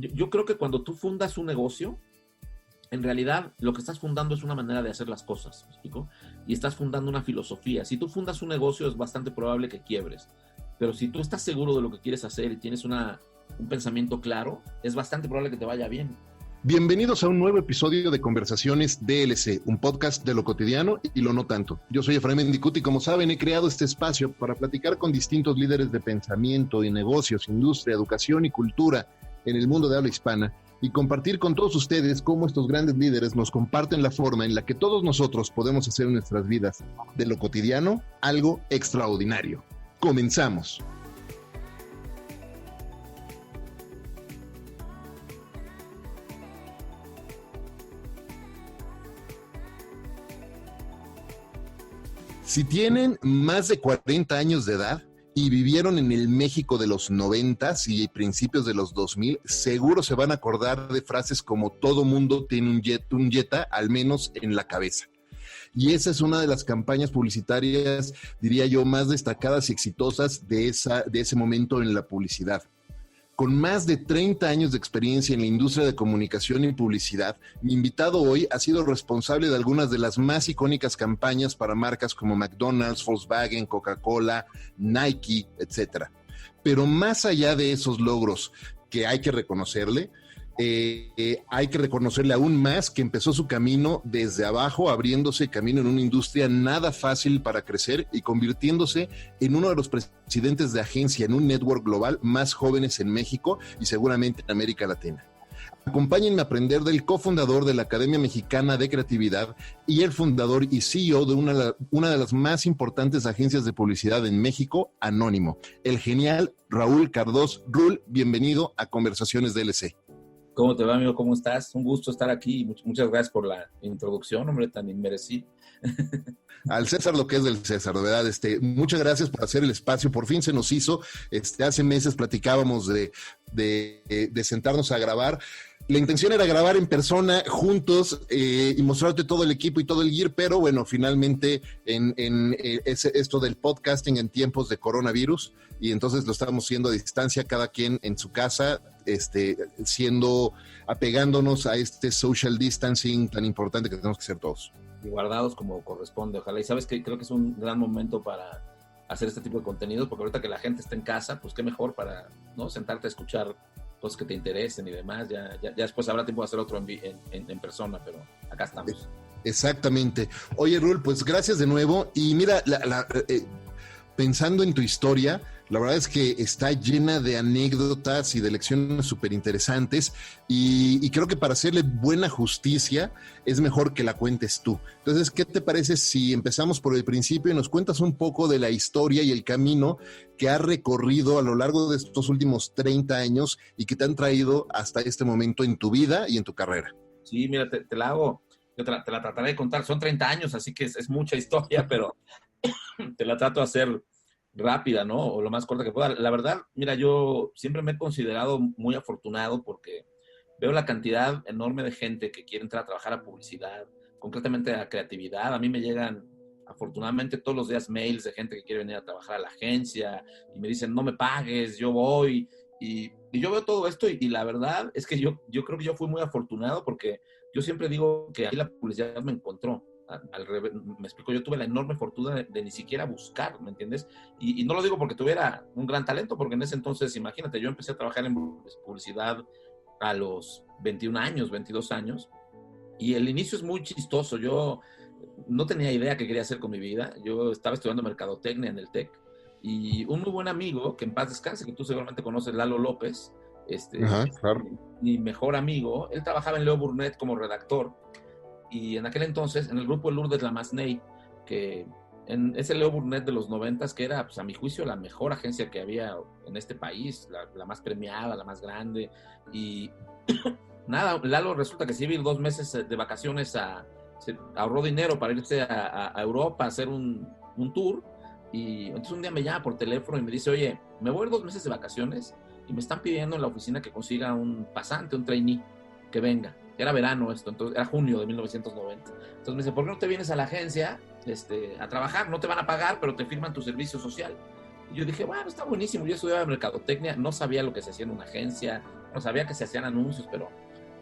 yo creo que cuando tú fundas un negocio, en realidad lo que estás fundando es una manera de hacer las cosas, ¿me explico? Y estás fundando una filosofía. Si tú fundas un negocio es bastante probable que quiebres, pero si tú estás seguro de lo que quieres hacer y tienes un pensamiento claro, es bastante probable que te vaya bien. Bienvenidos a un nuevo episodio de Conversaciones DLC, un podcast de lo cotidiano y lo no tanto. Yo soy Efraín Mendicuti y como saben he creado este espacio para platicar con distintos líderes de pensamiento y negocios, industria, educación y cultura en el mundo de habla hispana y compartir con todos ustedes cómo estos grandes líderes nos comparten la forma en la que todos nosotros podemos hacer en nuestras vidas de lo cotidiano algo extraordinario. Comenzamos. Si tienen más de 40 años de edad y vivieron en el México de los 90s y principios de los 2000, seguro se van a acordar de frases como todo mundo tiene un Jetta, al menos en la cabeza. Y esa es una de las campañas publicitarias, diría yo, más destacadas y exitosas de ese momento en la publicidad. Con más de 30 años de experiencia en la industria de comunicación y publicidad, mi invitado hoy ha sido responsable de algunas de las más icónicas campañas para marcas como McDonald's, Volkswagen, Coca-Cola, Nike, etc. Pero más allá de esos logros que hay que reconocerle, hay que reconocerle aún más que empezó su camino desde abajo, abriéndose camino en una industria nada fácil para crecer y convirtiéndose en uno de los presidentes de agencia en un network global más jóvenes en México y seguramente en América Latina. Acompáñenme a aprender del cofundador de la Academia Mexicana de Creatividad y el fundador y CEO de una de las más importantes agencias de publicidad en México, Anónimo, el genial Raúl Cardós. Raúl, bienvenido a Conversaciones DLC. ¿Cómo te va, amigo? ¿Cómo estás? Un gusto estar aquí. Muchas gracias por la introducción, hombre, tan inmerecido. Al César lo que es del César, de verdad. Muchas gracias por hacer el espacio. Por fin se nos hizo. Hace meses platicábamos de sentarnos a grabar. La intención era grabar en persona, juntos, y mostrarte todo el equipo y todo el gear, pero bueno, finalmente esto del podcasting en tiempos de coronavirus, y entonces lo estamos haciendo a distancia, cada quien en su casa, apegándonos a este social distancing tan importante que tenemos que hacer todos. Y guardados como corresponde, ojalá. Y sabes que creo que es un gran momento para hacer este tipo de contenidos, porque ahorita que la gente está en casa, pues qué mejor para, ¿no?, sentarte a escuchar cosas que te interesen y demás. Ya después habrá tiempo de hacer otro en persona, pero acá estamos. Exactamente. Oye, Raúl, pues gracias de nuevo. Y mira, pensando en tu historia, la verdad es que está llena de anécdotas y de lecciones súper interesantes y creo que para hacerle buena justicia es mejor que la cuentes tú. Entonces, ¿qué te parece si empezamos por el principio y nos cuentas un poco de la historia y el camino que has recorrido a lo largo de estos últimos 30 años y que te han traído hasta este momento en tu vida y en tu carrera? Sí, mira, te la hago, yo te la trataré de contar. Son 30 años, así que es mucha historia, pero te la trato de hacer rápida, ¿no? O lo más corta que pueda. La verdad, mira, yo siempre me he considerado muy afortunado porque veo la cantidad enorme de gente que quiere entrar a trabajar a publicidad, concretamente a creatividad. A mí me llegan, afortunadamente, todos los días mails de gente que quiere venir a trabajar a la agencia y me dicen, no me pagues, yo voy. Y yo veo todo esto y la verdad es que yo creo que yo fui muy afortunado porque yo siempre digo que ahí la publicidad me encontró. Al revés, me explico, yo tuve la enorme fortuna de ni siquiera buscar, ¿me entiendes? Y no lo digo porque tuviera un gran talento, porque en ese entonces, imagínate, yo empecé a trabajar en publicidad a los 21 años, 22 años, y el inicio es muy chistoso. Yo no tenía idea qué quería hacer con mi vida. Yo estaba estudiando mercadotecnia en el TEC, y un muy buen amigo, que en paz descanse, que tú seguramente conoces, Lalo López, Ajá, claro. mi mejor amigo, él trabajaba en Leo Burnett como redactor. Y en aquel entonces, en el grupo de Lourdes Lamasney, que en ese Leo Burnett de los 90s, que era, pues, a mi juicio, la mejor agencia que había en este país, la más premiada, la más grande. Y nada, Lalo resulta que se iba a ir 2 meses de vacaciones, se ahorró dinero para irse a Europa a hacer un tour. Y entonces un día me llama por teléfono y me dice, oye, me voy a ir 2 meses de vacaciones y me están pidiendo en la oficina que consiga un pasante, un trainee, que venga. Era verano esto, entonces era junio de 1990. Entonces me dice, ¿por qué no te vienes a la agencia a trabajar? No te van a pagar, pero te firman tu servicio social. Y yo dije, bueno, está buenísimo. Yo estudiaba mercadotecnia, no sabía lo que se hacía en una agencia, no sabía que se hacían anuncios, pero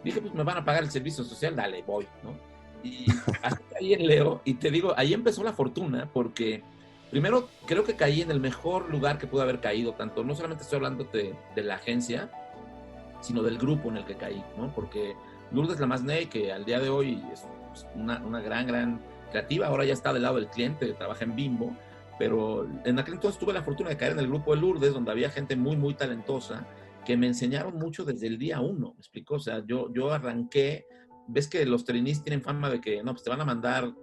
dije, pues me van a pagar el servicio social, dale, voy, ¿no? Y así caí en Leo, y te digo, ahí empezó la fortuna, porque primero creo que caí en el mejor lugar que pude haber caído, tanto, no solamente estoy hablando de la agencia, sino del grupo en el que caí, ¿no? Porque Lourdes Lamasney, que al día de hoy es una gran creativa, ahora ya está del lado del cliente, trabaja en Bimbo, pero en aquel entonces tuve la fortuna de caer en el grupo de Lourdes, donde había gente muy talentosa, que me enseñaron mucho desde el día uno, ¿me explicó? O sea, yo arranqué, ves que los trainees tienen fama de que, no, pues te van a mandar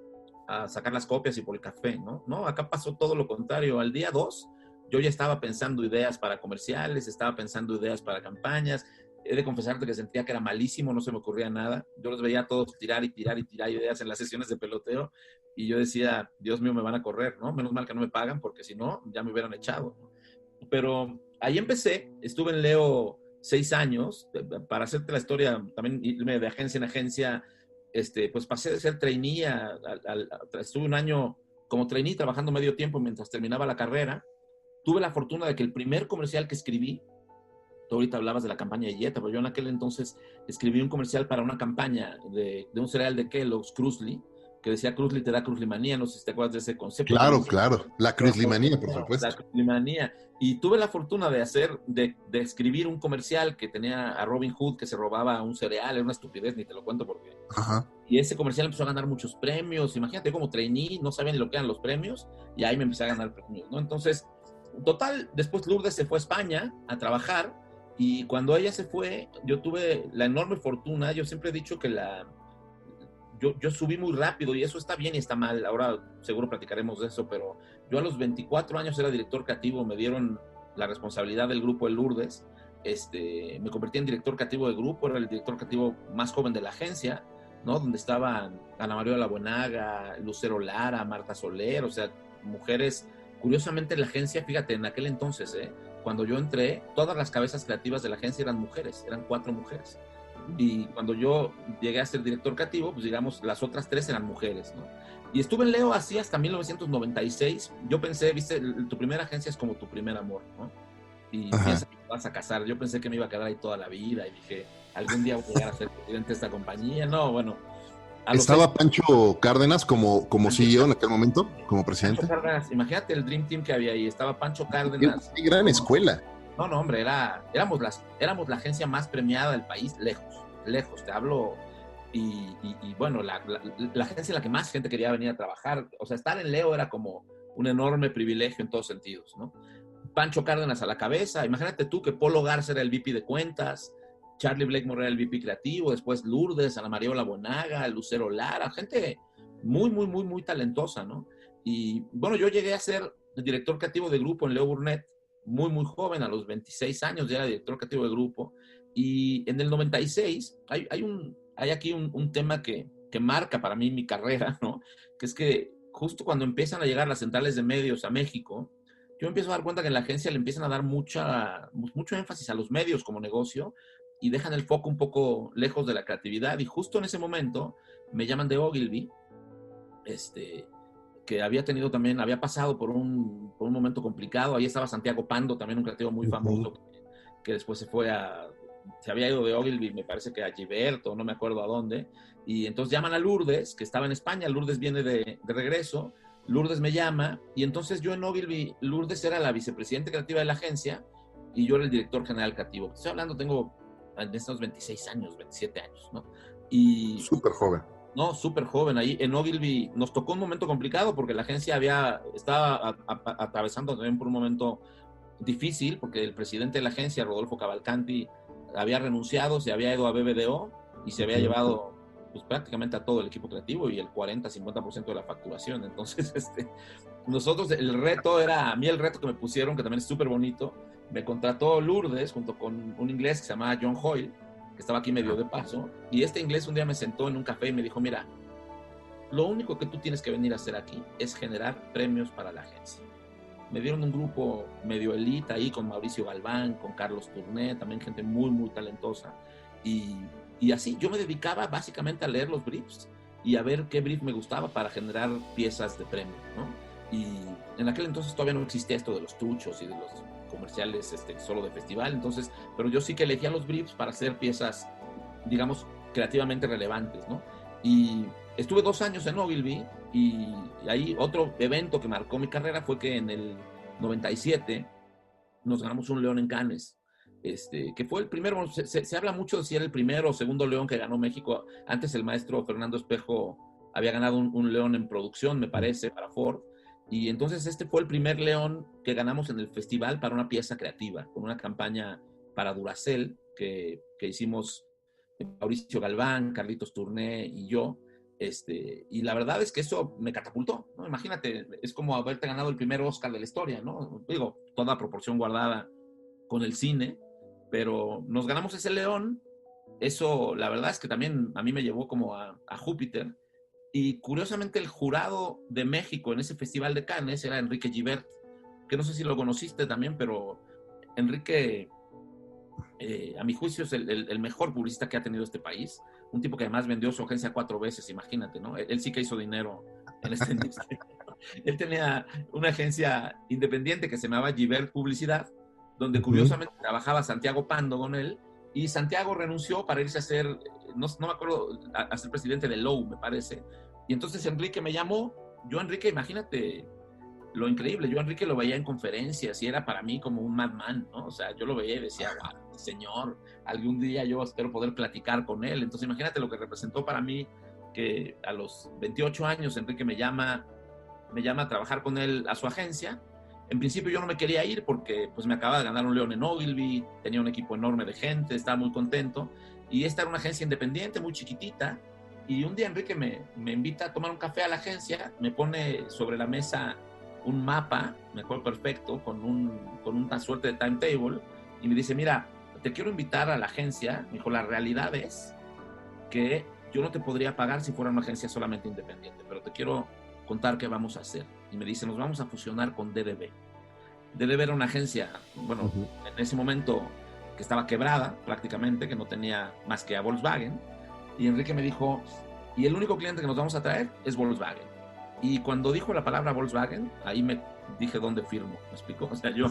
a sacar las copias y por el café, ¿no? No, acá pasó todo lo contrario. Al día 2, yo ya estaba pensando ideas para comerciales, estaba pensando ideas para campañas. He de confesarte que sentía que era malísimo, no se me ocurría nada. Yo los veía a todos tirar ideas en las sesiones de peloteo y yo decía, Dios mío, me van a correr, ¿no? Menos mal que no me pagan porque si no, ya me hubieran echado, ¿no? Pero ahí empecé, estuve en Leo 6 años, para hacerte la historia, también irme de agencia en agencia, pues pasé de ser trainee estuve un año como trainee trabajando medio tiempo mientras terminaba la carrera. Tuve la fortuna de que el primer comercial que escribí, tú ahorita hablabas de la campaña de Jetta, pero yo en aquel entonces escribí un comercial para una campaña de un cereal de Kellogg's, Cruzly, que decía Cruzly te da Cruzlimanía, no sé si te acuerdas de ese concepto. Claro, la Cruzlimanía, por La supuesto. Cruzlimanía. Y tuve la fortuna de escribir un comercial que tenía a Robin Hood que se robaba un cereal, era una estupidez, ni te lo cuento porque... Ajá. Y ese comercial empezó a ganar muchos premios, imagínate, como trainee, no sabía ni lo que eran los premios, y ahí me empecé a ganar premios, ¿no? Entonces, total, después Lourdes se fue a España a trabajar, y cuando ella se fue, yo tuve la enorme fortuna, yo siempre he dicho que yo subí muy rápido y eso está bien y está mal, ahora seguro platicaremos de eso, pero yo a los 24 años era director creativo, me dieron la responsabilidad del grupo de Lourdes, me convertí en director creativo del grupo, era el director creativo más joven de la agencia, ¿no? Donde estaban Ana María La Buenaga, Lucero Lara, Marta Soler, o sea, mujeres, curiosamente en la agencia, fíjate, en aquel entonces, cuando yo entré, todas las cabezas creativas de la agencia eran mujeres, eran 4 mujeres. Y cuando yo llegué a ser director creativo, pues digamos, las otras 3 eran mujeres, ¿no? Y estuve en Leo así hasta 1996. Yo pensé, viste, tu primera agencia es como tu primer amor, ¿no? Y piensas que te vas a casar. Yo pensé que me iba a quedar ahí toda la vida y dije, algún día voy a llegar a ser presidente de esta compañía. No, bueno, a los 6 ¿Estaba Pancho Cárdenas como CEO en aquel momento, como Pancho presidente? Cárdenas, imagínate el Dream Team que había ahí. Estaba Pancho Cárdenas. Qué gran escuela. No, hombre, éramos la agencia más premiada del país, lejos, te hablo. Y bueno, la agencia en la que más gente quería venir a trabajar, o sea, estar en Leo era como un enorme privilegio en todos sentidos, ¿no? Pancho Cárdenas a la cabeza, imagínate tú que Polo Garza era el VP de cuentas, Charlie Blakemore era el VP creativo, después Lourdes, Ana María La Buenaga, Lucero Lara, gente muy talentosa, ¿no? Y bueno, yo llegué a ser el director creativo de grupo en Leo Burnett, muy joven, a los 26 años ya era director creativo de grupo, y en el 96 hay aquí un tema que marca para mí mi carrera, ¿no? Que es que justo cuando empiezan a llegar las centrales de medios a México, yo empiezo a dar cuenta que en la agencia le empiezan a dar mucho énfasis a los medios como negocio y dejan el foco un poco lejos de la creatividad. Y justo en ese momento me llaman de Ogilvy, que había pasado por un momento complicado. Ahí estaba Santiago Pando, también un creativo muy famoso, que después se había ido de Ogilvy, me parece que a Giberto, no me acuerdo a dónde. Y entonces llaman a Lourdes, que estaba en España. Lourdes viene de regreso. Lourdes me llama, y entonces yo en Ogilvy, Lourdes era la vicepresidenta creativa de la agencia, y yo era el director general creativo. Estoy hablando, tengo en estos 26 años, 27 años, ¿no? Y súper joven. No, súper joven. Ahí en Ogilvy nos tocó un momento complicado porque la agencia estaba atravesando también por un momento difícil porque el presidente de la agencia, Rodolfo Cavalcanti, había renunciado, se había ido a BBDO y se había llevado pues, prácticamente a todo el equipo creativo y el 40-50% de la facturación. Entonces, nosotros, a mí el reto que me pusieron, que también es súper bonito, me contrató Lourdes junto con un inglés que se llamaba John Hoyle, que estaba aquí medio de paso, y este inglés un día me sentó en un café y me dijo, mira, lo único que tú tienes que venir a hacer aquí es generar premios para la agencia. Me dieron un grupo medio elite ahí con Mauricio Galván, con Carlos Tourné, también gente muy talentosa, y así yo me dedicaba básicamente a leer los briefs y a ver qué brief me gustaba para generar piezas de premio, ¿no? Y en aquel entonces todavía no existía esto de los truchos y de los comerciales solo de festival, entonces, pero yo sí que elegía los briefs para hacer piezas, digamos, creativamente relevantes, ¿no? Y estuve 2 años en Ogilvy, y ahí otro evento que marcó mi carrera fue que en el 97 nos ganamos un León en Cannes, que fue el primero. Se habla mucho de si era el primero o segundo León que ganó México. Antes el maestro Fernando Espejo había ganado un León en producción, me parece, para Ford. Y entonces este fue el primer León que ganamos en el festival para una pieza creativa, con una campaña para Duracell que hicimos Mauricio Galván, Carlitos Tourné y yo. Y la verdad es que eso me catapultó, ¿no? Imagínate, es como haberte ganado el primer Oscar de la historia, ¿no? Digo, toda proporción guardada con el cine, pero nos ganamos ese León. Eso, la verdad es que también a mí me llevó como a Júpiter. Y curiosamente el jurado de México en ese festival de Cannes era Enrique Gibert, que no sé si lo conociste también, pero Enrique, a mi juicio, es el mejor publicista que ha tenido este país. Un tipo que además vendió su agencia 4 veces, imagínate, ¿no? Él sí que hizo dinero en esta industria. Él tenía una agencia independiente que se llamaba Gibert Publicidad, donde curiosamente trabajaba Santiago Pando con él, y Santiago renunció para irse a ser, no me acuerdo, a ser presidente de Lowe, me parece. Y entonces Enrique me llamó. Yo, Enrique, imagínate lo increíble, yo a Enrique lo veía en conferencias y era para mí como un madman, ¿no? O sea, yo lo veía y decía, wow, señor, algún día yo espero poder platicar con él. Entonces imagínate lo que representó para mí que a los 28 años Enrique me llama a trabajar con él a su agencia. En principio yo no me quería ir porque pues me acababa de ganar un León en Ogilvy, tenía un equipo enorme de gente, estaba muy contento, y esta era una agencia independiente, muy chiquitita. Y un día Enrique me invita a tomar un café a la agencia, me pone sobre la mesa un mapa, me acuerdo perfecto, con una suerte de timetable, y me dice, mira, te quiero invitar a la agencia. Me dijo, la realidad es que yo no te podría pagar si fuera una agencia solamente independiente, pero te quiero contar qué vamos a hacer. Y me dice, nos vamos a fusionar con DDB. DDB era una agencia, bueno, en ese momento que estaba quebrada prácticamente, que no tenía más que a Volkswagen. Y Enrique me dijo, y el único cliente que nos vamos a traer es Volkswagen. Y cuando dijo la palabra Volkswagen, ahí me dije dónde firmo, ¿me explico? O sea, yo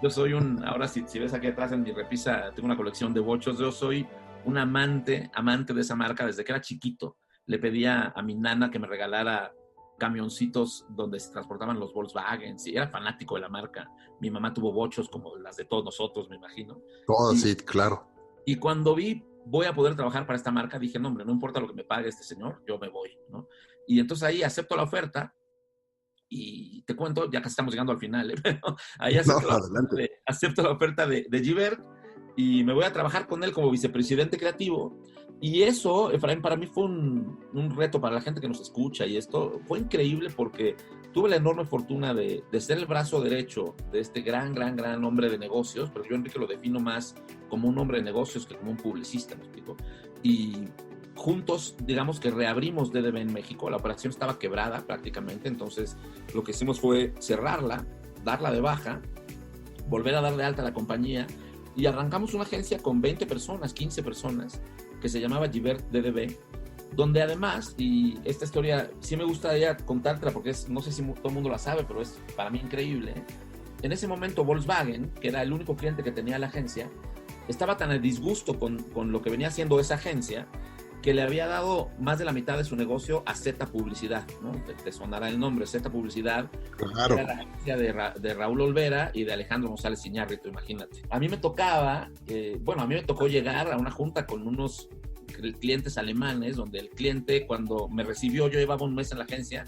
soy ahora si ves aquí atrás en mi repisa, tengo una colección de bochos. Yo soy un amante de esa marca desde que era chiquito. Le pedía a mi nana que me regalara camioncitos donde se transportaban los Volkswagen, sí, era fanático de la marca. Mi mamá tuvo bochos como las de todos nosotros, me imagino. Sí, claro. Y cuando voy a poder trabajar para esta marca, dije, no, hombre, no importa lo que me pague este señor, yo me voy, ¿no? Y entonces ahí acepto la oferta, y te cuento, ya casi estamos llegando al final, pero ahí acepto la oferta de Gibert, y me voy a trabajar con él como vicepresidente creativo. Y eso, Efraín, para mí fue un reto para la gente que nos escucha, y esto fue increíble porque tuve la enorme fortuna de ser el brazo derecho de este gran hombre de negocios, pero yo, Enrique, lo defino más como un hombre de negocios que como un publicista, ¿me explico? Y juntos, digamos que reabrimos DDB en México. La operación estaba quebrada prácticamente, entonces lo que hicimos fue cerrarla, darla de baja, volver a dar de alta a la compañía, y arrancamos una agencia con 20 personas, 15 personas, que se llamaba Gibert DDB, donde además, y esta historia sí me gustaría contártela porque no sé si todo el mundo la sabe, pero es para mí increíble. En ese momento Volkswagen, que era el único cliente que tenía la agencia, estaba tan a disgusto con lo que venía haciendo esa agencia, que le había dado más de la mitad de su negocio a Z Publicidad, ¿no? Te sonará el nombre, Z Publicidad. Claro. Era la agencia de Raúl Olvera y de Alejandro González Iñárritu, imagínate. A mí me tocó llegar a una junta con unos clientes alemanes, donde el cliente, cuando me recibió, yo llevaba un mes en la agencia,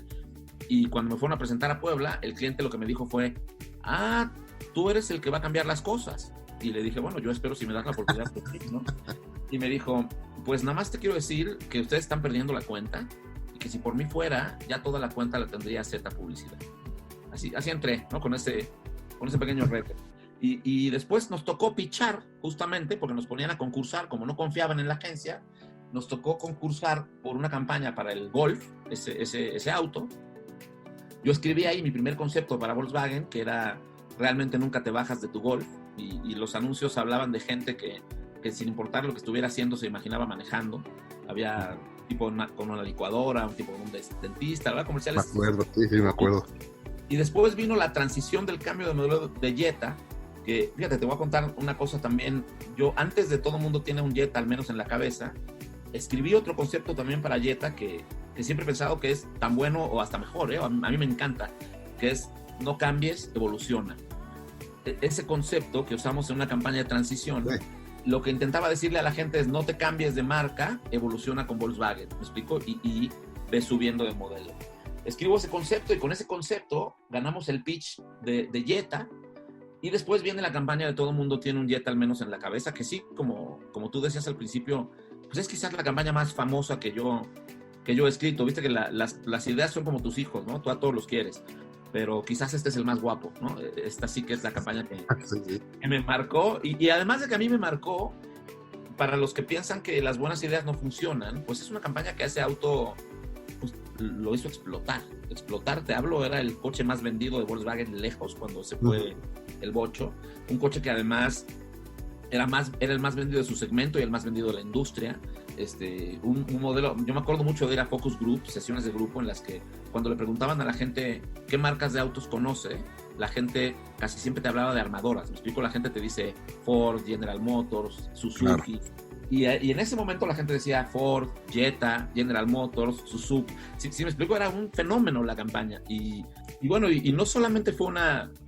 y cuando me fueron a presentar a Puebla, el cliente lo que me dijo fue, tú eres el que va a cambiar las cosas. Y le dije, bueno, yo espero, si me das la oportunidad, ¿no? Y me dijo, pues nada más te quiero decir que ustedes están perdiendo la cuenta, y que si por mí fuera, ya toda la cuenta la tendría Z Publicidad. Así entré, ¿no? Con ese pequeño reto. Y después nos tocó pichar, justamente, porque nos ponían a concursar, como no confiaban en la agencia, nos tocó concursar por una campaña para el Golf, ese auto. Yo escribí ahí mi primer concepto para Volkswagen, que era realmente nunca te bajas de tu Golf, y los anuncios hablaban de gente que sin importar lo que estuviera haciendo se imaginaba manejando. Había un tipo con una licuadora, un tipo con un dentista, ¿verdad? Comerciales. Me acuerdo, sí, me acuerdo. Y después vino la transición del cambio de modelo de Jetta, que, fíjate, te voy a contar una cosa también. Yo, antes de Todo Mundo Tiene un Jetta, al menos en la cabeza, escribí otro concepto también para Jetta que siempre he pensado que es tan bueno o hasta mejor, ¿eh? A mí me encanta, que es no cambies, evoluciona. Ese concepto que usamos en una campaña de transición, sí, lo que intentaba decirle a la gente es no te cambies de marca, evoluciona con Volkswagen, ¿me explico? Y ves subiendo de modelo. Escribo ese concepto y con ese concepto ganamos el pitch de Jetta. Y después viene la campaña de Todo Mundo Tiene un Jetta, al menos en la cabeza, que sí, como tú decías al principio, pues es quizás la campaña más famosa que yo he escrito. Viste que las ideas son como tus hijos, ¿no? Tú a todos los quieres, pero quizás este es el más guapo, ¿no? Esta sí que es la campaña que me marcó. Y además de que a mí me marcó, para los que piensan que las buenas ideas no funcionan, pues es una campaña que hace auto... Pues, lo hizo explotar, te hablo, era el coche más vendido de Volkswagen lejos cuando se fue el Bocho, un coche que además era el más vendido de su segmento y el más vendido de la industria, un modelo. Yo me acuerdo mucho de ir a focus group, sesiones de grupo en las que cuando le preguntaban a la gente qué marcas de autos conoce, la gente casi siempre te hablaba de armadoras, me explico, la gente te dice Ford, General Motors, Suzuki, claro. Y en ese momento la gente decía Ford, Jetta, General Motors, Suzuki. Si me explico, era un fenómeno la campaña. Y bueno, y no solamente fue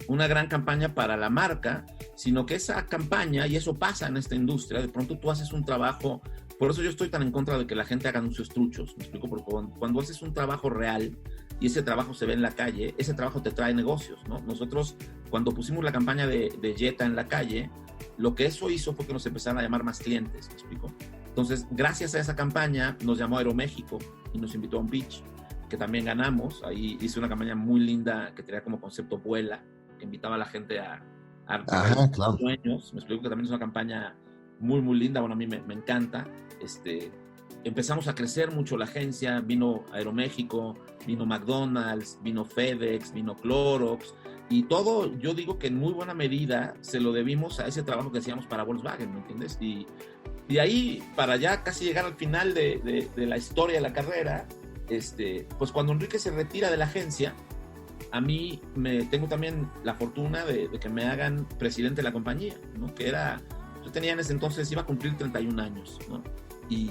una gran campaña para la marca, sino que esa campaña, y eso pasa en esta industria, de pronto tú haces un trabajo. Por eso yo estoy tan en contra de que la gente haga anuncios truchos. Me explico, porque cuando haces un trabajo real y ese trabajo se ve en la calle, ese trabajo te trae negocios, ¿no? Nosotros, cuando pusimos la campaña de Jetta en la calle, lo que eso hizo fue que nos empezaron a llamar más clientes, ¿me explico? Entonces, gracias a esa campaña, nos llamó Aeroméxico y nos invitó a un pitch, que también ganamos. Ahí hice una campaña muy linda que tenía como concepto Vuela, que invitaba a la gente a claro. sueños. Me explico que también es una campaña muy, muy linda. Bueno, a mí me encanta. Empezamos a crecer mucho la agencia, vino Aeroméxico, vino McDonald's, vino FedEx, vino Clorox, y todo, yo digo que en muy buena medida se lo debimos a ese trabajo que hacíamos para Volkswagen, ¿me entiendes? Y ahí, para ya casi llegar al final de la historia de la carrera, pues cuando Enrique se retira de la agencia, a mí tengo también la fortuna de que me hagan presidente de la compañía, ¿no? Que yo tenía en ese entonces, iba a cumplir 31 años, ¿no? Y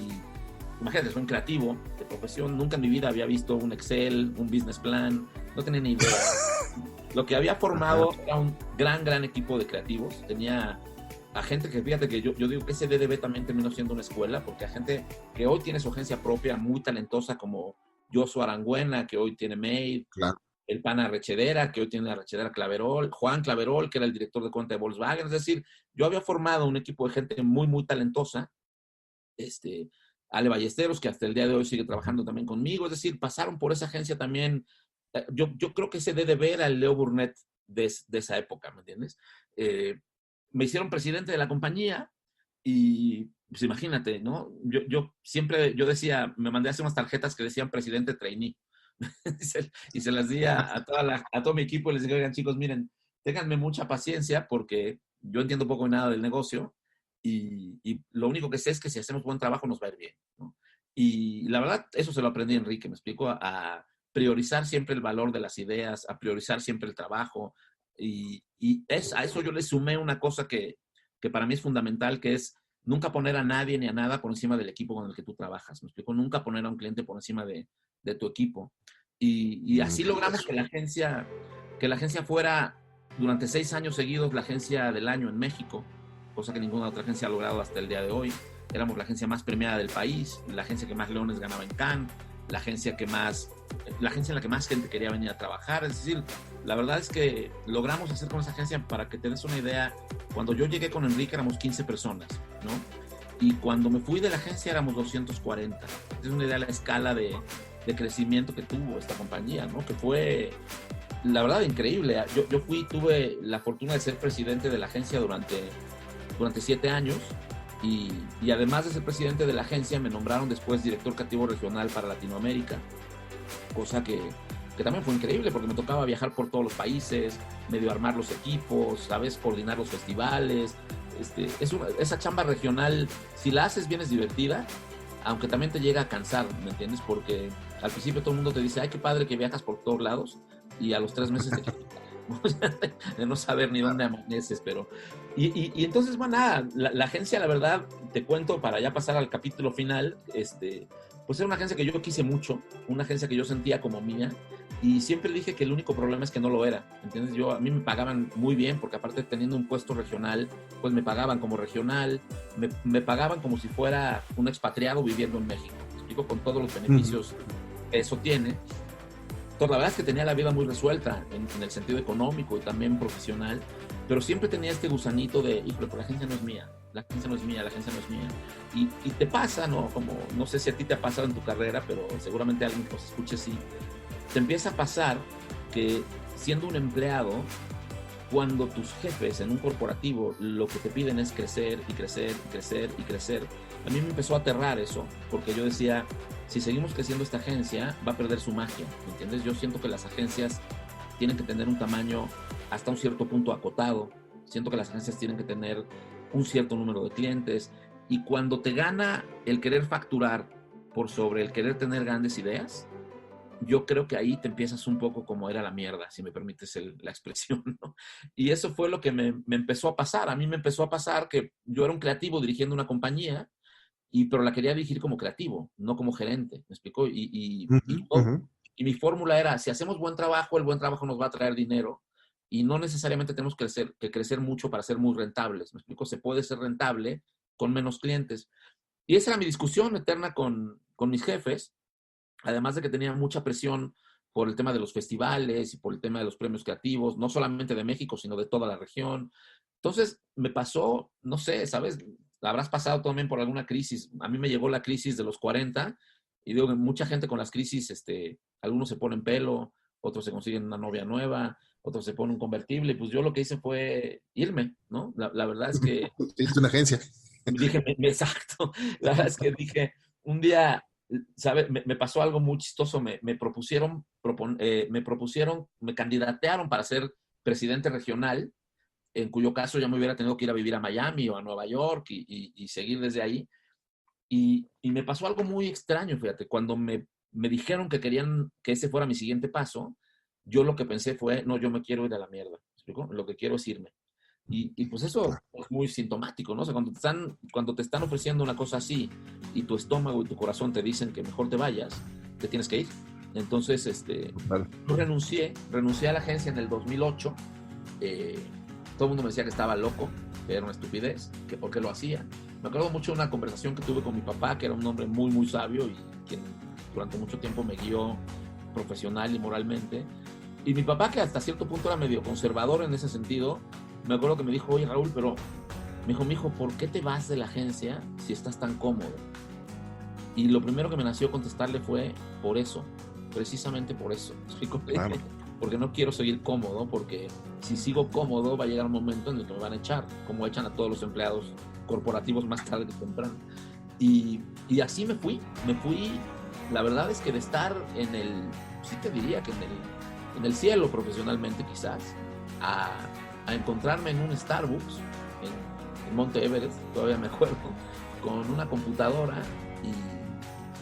imagínate, soy un creativo de profesión, nunca en mi vida había visto un Excel, un business plan, no tenía ni idea. Lo que había formado era un gran equipo de creativos. Tenía a gente que, fíjate que yo digo que ese DDB también terminó siendo una escuela, porque a gente que hoy tiene su agencia propia, muy talentosa, como Joshua Aranguena, que hoy tiene Made, claro. El Pana Rechedera, que hoy tiene la Rechedera Claverol, Juan Claverol, que era el director de cuenta de Volkswagen. Es decir, yo había formado un equipo de gente muy talentosa, Ale Ballesteros, que hasta el día de hoy sigue trabajando también conmigo. Es decir, pasaron por esa agencia también. Yo creo que ese DDB era el Leo Burnett de esa época, ¿me entiendes? Me hicieron presidente de la compañía y, pues imagínate, ¿no? Yo siempre decía, me mandé a hacer unas tarjetas que decían presidente trainee. y se las di a todo mi equipo y les dije, oigan, chicos, miren, ténganme mucha paciencia porque yo entiendo poco o nada del negocio y lo único que sé es que si hacemos buen trabajo nos va a ir bien, ¿no? Y la verdad, eso se lo aprendí a Enrique, me explico, a priorizar siempre el valor de las ideas, a priorizar siempre el trabajo. Y a eso yo le sumé una cosa que para mí es fundamental, que es nunca poner a nadie ni a nada por encima del equipo con el que tú trabajas. Me explico, nunca poner a un cliente por encima de tu equipo. Y así logramos que la agencia fuera durante 6 años seguidos la agencia del año en México, cosa que ninguna otra agencia ha logrado hasta el día de hoy. Éramos la agencia más premiada del país, la agencia que más leones ganaba en Cannes, la agencia en la que más gente quería venir a trabajar. Es decir, la verdad es que logramos hacer con esa agencia, para que te des una idea, cuando yo llegué con Enrique éramos 15 personas, ¿no? Y cuando me fui de la agencia éramos 240. Es una idea de la escala de crecimiento que tuvo esta compañía, ¿no? Que fue, la verdad, increíble. Yo tuve la fortuna de ser presidente de la agencia durante 7 años. Y además de ser presidente de la agencia, me nombraron después director creativo regional para Latinoamérica, cosa que también fue increíble porque me tocaba viajar por todos los países, medio armar los equipos, ¿sabes? Coordinar los festivales. Esa chamba regional, si la haces bien, es divertida, aunque también te llega a cansar, ¿me entiendes? Porque al principio todo el mundo te dice, ay, qué padre que viajas por todos lados, y a los 3 meses de no saber ni dónde amaneces, pero... Y entonces, bueno, nada, la agencia, la verdad, te cuento, para ya pasar al capítulo final, pues era una agencia que yo quise mucho, una agencia que yo sentía como mía, y siempre dije que el único problema es que no lo era, ¿entiendes? A mí me pagaban muy bien, porque aparte teniendo un puesto regional, pues me pagaban como regional, me pagaban como si fuera un expatriado viviendo en México, ¿me explico? Con todos los beneficios que eso tiene. Entonces, la verdad es que tenía la vida muy resuelta en el sentido económico y también profesional, pero siempre tenía este gusanito de, híjole, pero la agencia no es mía, la agencia no es mía, la agencia no es mía. Y te pasa, ¿no? Como, no sé si a ti te ha pasado en tu carrera, pero seguramente alguien que nos escuche sí. Te empieza a pasar que siendo un empleado, cuando tus jefes en un corporativo lo que te piden es crecer y crecer y crecer y crecer, a mí me empezó a aterrar eso, porque yo decía, si seguimos creciendo esta agencia, va a perder su magia, ¿me entiendes? Yo siento que las agencias tienen que tener un tamaño hasta un cierto punto acotado, siento que las agencias tienen que tener un cierto número de clientes, y cuando te gana el querer facturar por sobre el querer tener grandes ideas, yo creo que ahí te empiezas un poco como era la mierda, si me permites la expresión, ¿no? Y eso fue lo que me empezó a pasar. A mí me empezó a pasar que yo era un creativo dirigiendo una compañía, pero la quería dirigir como creativo, no como gerente, ¿me explicó? Y mi fórmula era, si hacemos buen trabajo, el buen trabajo nos va a traer dinero, y no necesariamente tenemos que crecer mucho para ser muy rentables, ¿me explico? Se puede ser rentable con menos clientes. Y esa era mi discusión eterna con mis jefes, además de que tenía mucha presión por el tema de los festivales y por el tema de los premios creativos, no solamente de México, sino de toda la región. Entonces, me pasó, no sé, ¿sabes? Habrás pasado también por alguna crisis. A mí me llegó la crisis de los 40 y digo que mucha gente con las crisis, algunos se ponen pelo, otros se consiguen una novia nueva, otros se ponen un convertible. Pues yo lo que hice fue irme, ¿no? La verdad es que... Es una agencia. Dije, exacto. La verdad es que dije, un día, ¿sabes? Me pasó algo muy chistoso. Me propusieron, me candidatearon para ser presidente regional, en cuyo caso ya me hubiera tenido que ir a vivir a Miami o a Nueva York y seguir desde ahí. Y me pasó algo muy extraño, fíjate, cuando me dijeron que querían que ese fuera mi siguiente paso, yo lo que pensé fue, no, yo me quiero ir a la mierda, ¿me explico? Lo que quiero es irme. Y pues eso es muy sintomático, ¿no? O sea, cuando te están ofreciendo una cosa así y tu estómago y tu corazón te dicen que mejor te vayas, te tienes que ir. Entonces, Vale. yo renuncié a la agencia en el 2008. Todo el mundo me decía que estaba loco, que era una estupidez, que por qué lo hacía. Me acuerdo mucho de una conversación que tuve con mi papá, que era un hombre muy, muy sabio y quien durante mucho tiempo me guió profesional y moralmente. Y mi papá, que hasta cierto punto era medio conservador en ese sentido, me acuerdo que me dijo, oye Raúl, pero me dijo, mijo, ¿por qué te vas de la agencia si estás tan cómodo? Y lo primero que me nació contestarle fue, por eso, precisamente por eso. Claro. Porque no quiero seguir cómodo, porque si sigo cómodo va a llegar un momento en el que me van a echar, como echan a todos los empleados corporativos más tarde que temprano. Y así me fui, la verdad es que de estar sí te diría que en el cielo profesionalmente quizás, a encontrarme en un Starbucks en Monte Everest, todavía me acuerdo, con una computadora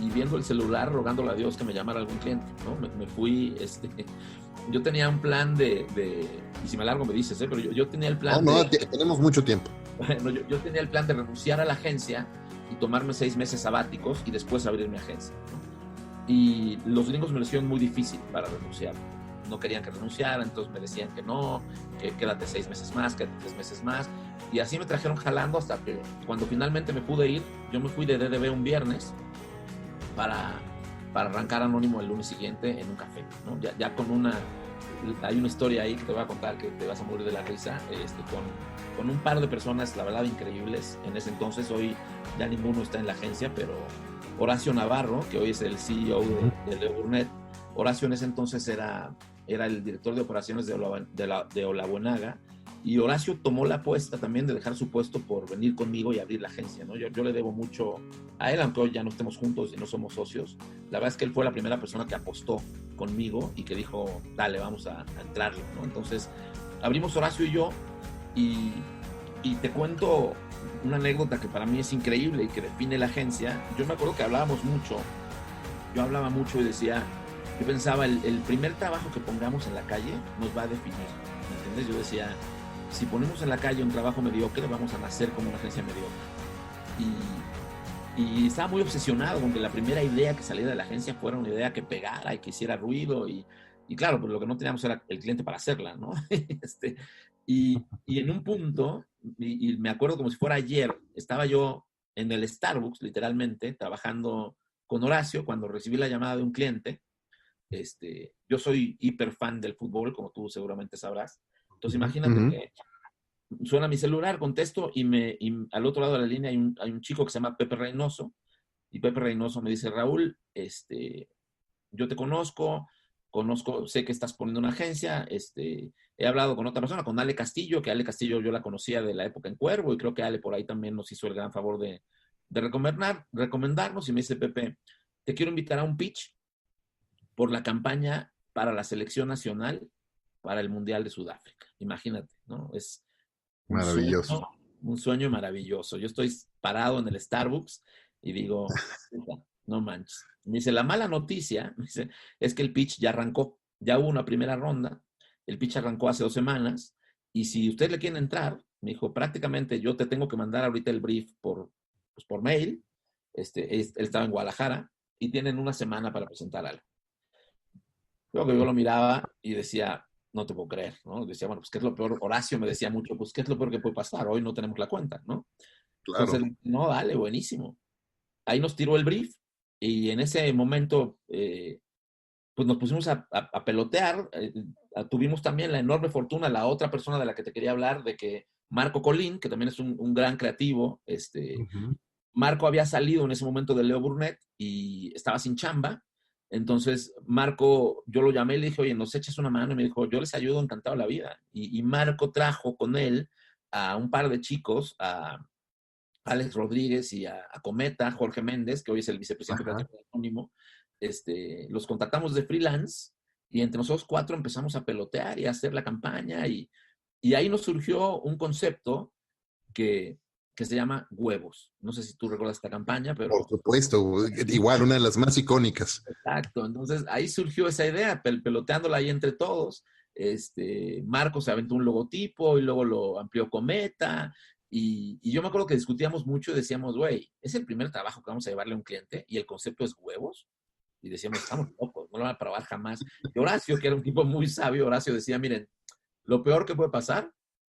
y viendo el celular, rogándole a Dios que me llamara algún cliente, ¿no? Me fui, yo tenía un plan y si me largo me dices, pero yo tenía el plan tenemos mucho tiempo. Bueno, yo tenía el plan de renunciar a la agencia y tomarme 6 meses sabáticos y después abrir mi agencia, ¿no? Y los gringos me lo hicieron muy difícil para renunciar. No querían que renunciara, entonces me decían que no, que quédate 6 meses más, quédate 3 meses más. Y así me trajeron jalando hasta que cuando finalmente me pude ir, yo me fui de DDB un viernes para arrancar anónimo el lunes siguiente en un café, ¿no? Ya con hay una historia ahí que te voy a contar que te vas a morir de la risa, con un par de personas, la verdad, increíbles. En ese entonces, hoy ya ninguno está en la agencia, pero Horacio Navarro, que hoy es el CEO de Burnett, Horacio en ese entonces era el director de operaciones de Olabuenaga, y Horacio tomó la apuesta también de dejar su puesto por venir conmigo y abrir la agencia, ¿no? Yo le debo mucho a él, aunque hoy ya no estemos juntos y no somos socios. La verdad es que él fue la primera persona que apostó conmigo y que dijo, dale, vamos a entrarle, ¿no? Entonces, abrimos Horacio y yo, y te cuento una anécdota que para mí es increíble y que define la agencia. Yo me acuerdo que yo hablaba mucho y decía, yo pensaba, el primer trabajo que pongamos en la calle nos va a definir, ¿me entiendes? Yo decía, si ponemos en la calle un trabajo mediocre, vamos a nacer como una agencia mediocre. Y estaba muy obsesionado con que la primera idea que saliera de la agencia fuera una idea que pegara y que hiciera ruido. Y claro, pues lo que no teníamos era el cliente para hacerla, ¿no? Y en un punto, y me acuerdo como si fuera ayer, estaba yo en el Starbucks, literalmente, trabajando con Horacio, cuando recibí la llamada de un cliente. Yo soy hiper fan del fútbol, como tú seguramente sabrás. Entonces imagínate que suena mi celular, contesto y al otro lado de la línea hay un chico que se llama Pepe Reynoso, y Pepe Reynoso me dice, Raúl, yo te conozco, sé que estás poniendo una agencia, he hablado con otra persona, con Ale Castillo, que Ale Castillo yo la conocía de la época en Cuervo, y creo que Ale por ahí también nos hizo el gran favor de recomendarnos, y me dice, Pepe, te quiero invitar a un pitch por la campaña para la selección nacional para el Mundial de Sudáfrica. Imagínate, ¿no? Es Maravilloso. un sueño maravilloso. Yo estoy parado en el Starbucks y digo, no manches. Me dice, la mala noticia, me dice, es que el pitch ya arrancó. Ya hubo una primera ronda. El pitch arrancó hace 2 semanas. Y si ustedes le quieren entrar, me dijo, prácticamente yo te tengo que mandar ahorita el brief por mail. Él estaba en Guadalajara y tienen 1 semana para presentar algo. Luego que yo lo miraba y decía, no te puedo creer, ¿no? Decía, bueno, pues, ¿qué es lo peor? Horacio me decía mucho, pues, ¿qué es lo peor que puede pasar? Hoy no tenemos la cuenta, ¿no? Claro. Entonces, no, dale, buenísimo. Ahí nos tiró el brief y en ese momento, pues nos pusimos a pelotear. Tuvimos también la enorme fortuna, la otra persona de la que te quería hablar, de que Marco Colín, que también es un gran creativo, Marco había salido en ese momento de Leo Burnett y estaba sin chamba. Entonces, Marco, yo lo llamé y le dije, oye, ¿nos echas una mano? Y me dijo, yo les ayudo, encantado la vida. Y Marco trajo con él a un par de chicos, a Alex Rodríguez y a Cometa, Jorge Méndez, que hoy es el vicepresidente creativo de Anónimo. Los contactamos de freelance y entre nosotros 4 empezamos a pelotear y a hacer la campaña. Y ahí nos surgió un concepto que se llama Huevos. No sé si tú recuerdas esta campaña, pero... Por supuesto, igual una de las más icónicas. Exacto, entonces ahí surgió esa idea, peloteándola ahí entre todos. Marco se aventó un logotipo y luego lo amplió Cometa. Y yo me acuerdo que discutíamos mucho y decíamos, güey, es el primer trabajo que vamos a llevarle a un cliente y el concepto es huevos. Y decíamos, estamos locos, no lo van a probar jamás. Y Horacio, que era un tipo muy sabio, Horacio decía, miren, lo peor que puede pasar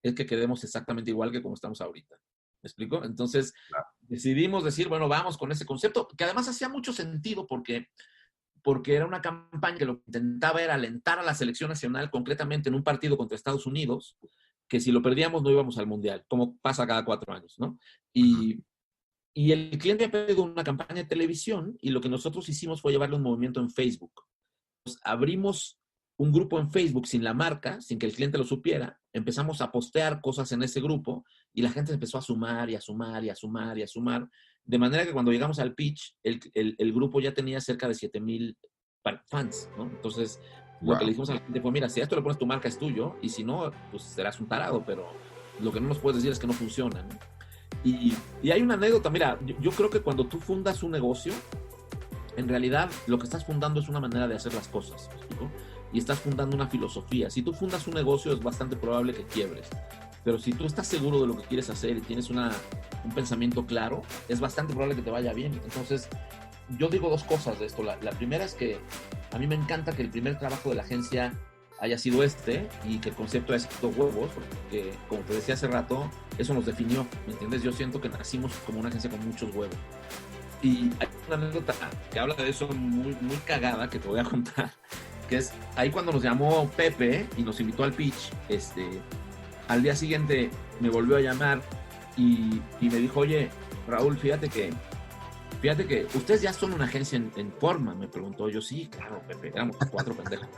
es que quedemos exactamente igual que como estamos ahorita. ¿Me explico? Entonces, decidimos decir, bueno, vamos con ese concepto, que además hacía mucho sentido porque era una campaña que lo que intentaba era alentar a la selección nacional, concretamente en un partido contra Estados Unidos, que si lo perdíamos no íbamos al Mundial, como pasa cada 4 años, ¿no? Y el cliente ha pedido una campaña de televisión y lo que nosotros hicimos fue llevarle un movimiento en Facebook. Abrimos un grupo en Facebook sin la marca, sin que el cliente lo supiera, empezamos a postear cosas en ese grupo y la gente empezó a sumar y a sumar y a sumar y a sumar, de manera que cuando llegamos al pitch, el grupo ya tenía cerca de 7,000 fans, ¿no? Entonces, lo que le dijimos a la gente fue, mira, si a esto le pones tu marca es tuyo, y si no, pues serás un tarado, pero lo que no nos puedes decir es que no funciona, ¿no? Y hay una anécdota, mira, yo creo que cuando tú fundas un negocio, en realidad lo que estás fundando es una manera de hacer las cosas, ¿no? Y estás fundando una filosofía. Si tú fundas un negocio es bastante probable que quiebres, pero si tú estás seguro de lo que quieres hacer y tienes un pensamiento claro, es bastante probable que te vaya bien. Entonces, yo digo 2 cosas de esto. La primera es que a mí me encanta que el primer trabajo de la agencia haya sido y que el concepto haya sido huevos, porque como te decía hace rato, eso nos definió, ¿me entiendes? Yo siento que nacimos como una agencia con muchos huevos. Y hay una anécdota que habla de eso muy, muy cagada que te voy a contar, que es ahí cuando nos llamó Pepe y nos invitó al pitch, al día siguiente me volvió a llamar y me dijo, oye, Raúl, fíjate que ustedes ya son una agencia en forma, me preguntó. Yo, sí, claro, Pepe, éramos 4 pendejos.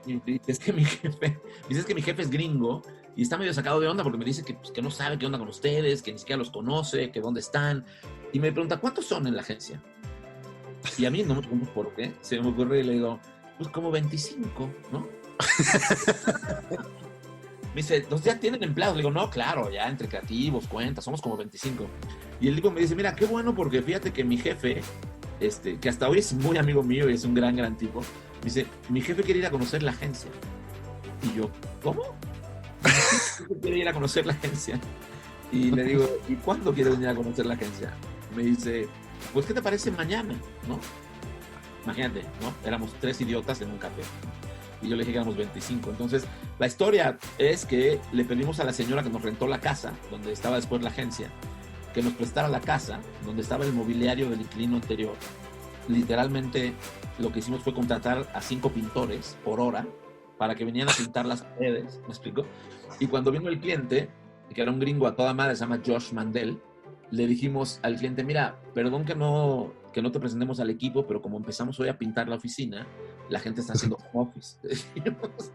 Y es que mi jefe es gringo y está medio sacado de onda porque me dice que no sabe qué onda con ustedes, que ni siquiera los conoce, que dónde están. Y me pregunta, ¿cuántos son en la agencia? Y a mí no me pregunto por qué. Se me ocurre y le digo, pues como 25, ¿no? Me dice, ¿los ya tienen empleados? Le digo, no, claro, ya entre creativos, cuentas, somos como 25. Y el tipo me dice, mira, qué bueno porque fíjate que mi jefe que hasta hoy es muy amigo mío y es un gran tipo, me dice, mi jefe quiere ir a conocer la agencia. Y yo, ¿cómo? Mi jefe quiere ir a conocer la agencia. Y le digo, ¿y cuándo quiere venir a conocer la agencia? Me dice, pues, ¿qué te parece mañana? ¿No? Imagínate, ¿no? Éramos 3 idiotas en un café. Y yo le dije que éramos 25. Entonces, la historia es que le pedimos a la señora que nos rentó la casa, donde estaba después la agencia, que nos prestara la casa, donde estaba el mobiliario del inquilino anterior. Literalmente, lo que hicimos fue contratar a 5 pintores por hora para que vinieran a pintar las paredes, ¿me explico? Y cuando vino el cliente, que era un gringo a toda madre, se llama Josh Mandel, le dijimos al cliente, mira, perdón que no te presentemos al equipo, pero como empezamos hoy a pintar la oficina, la gente está haciendo home office. Entonces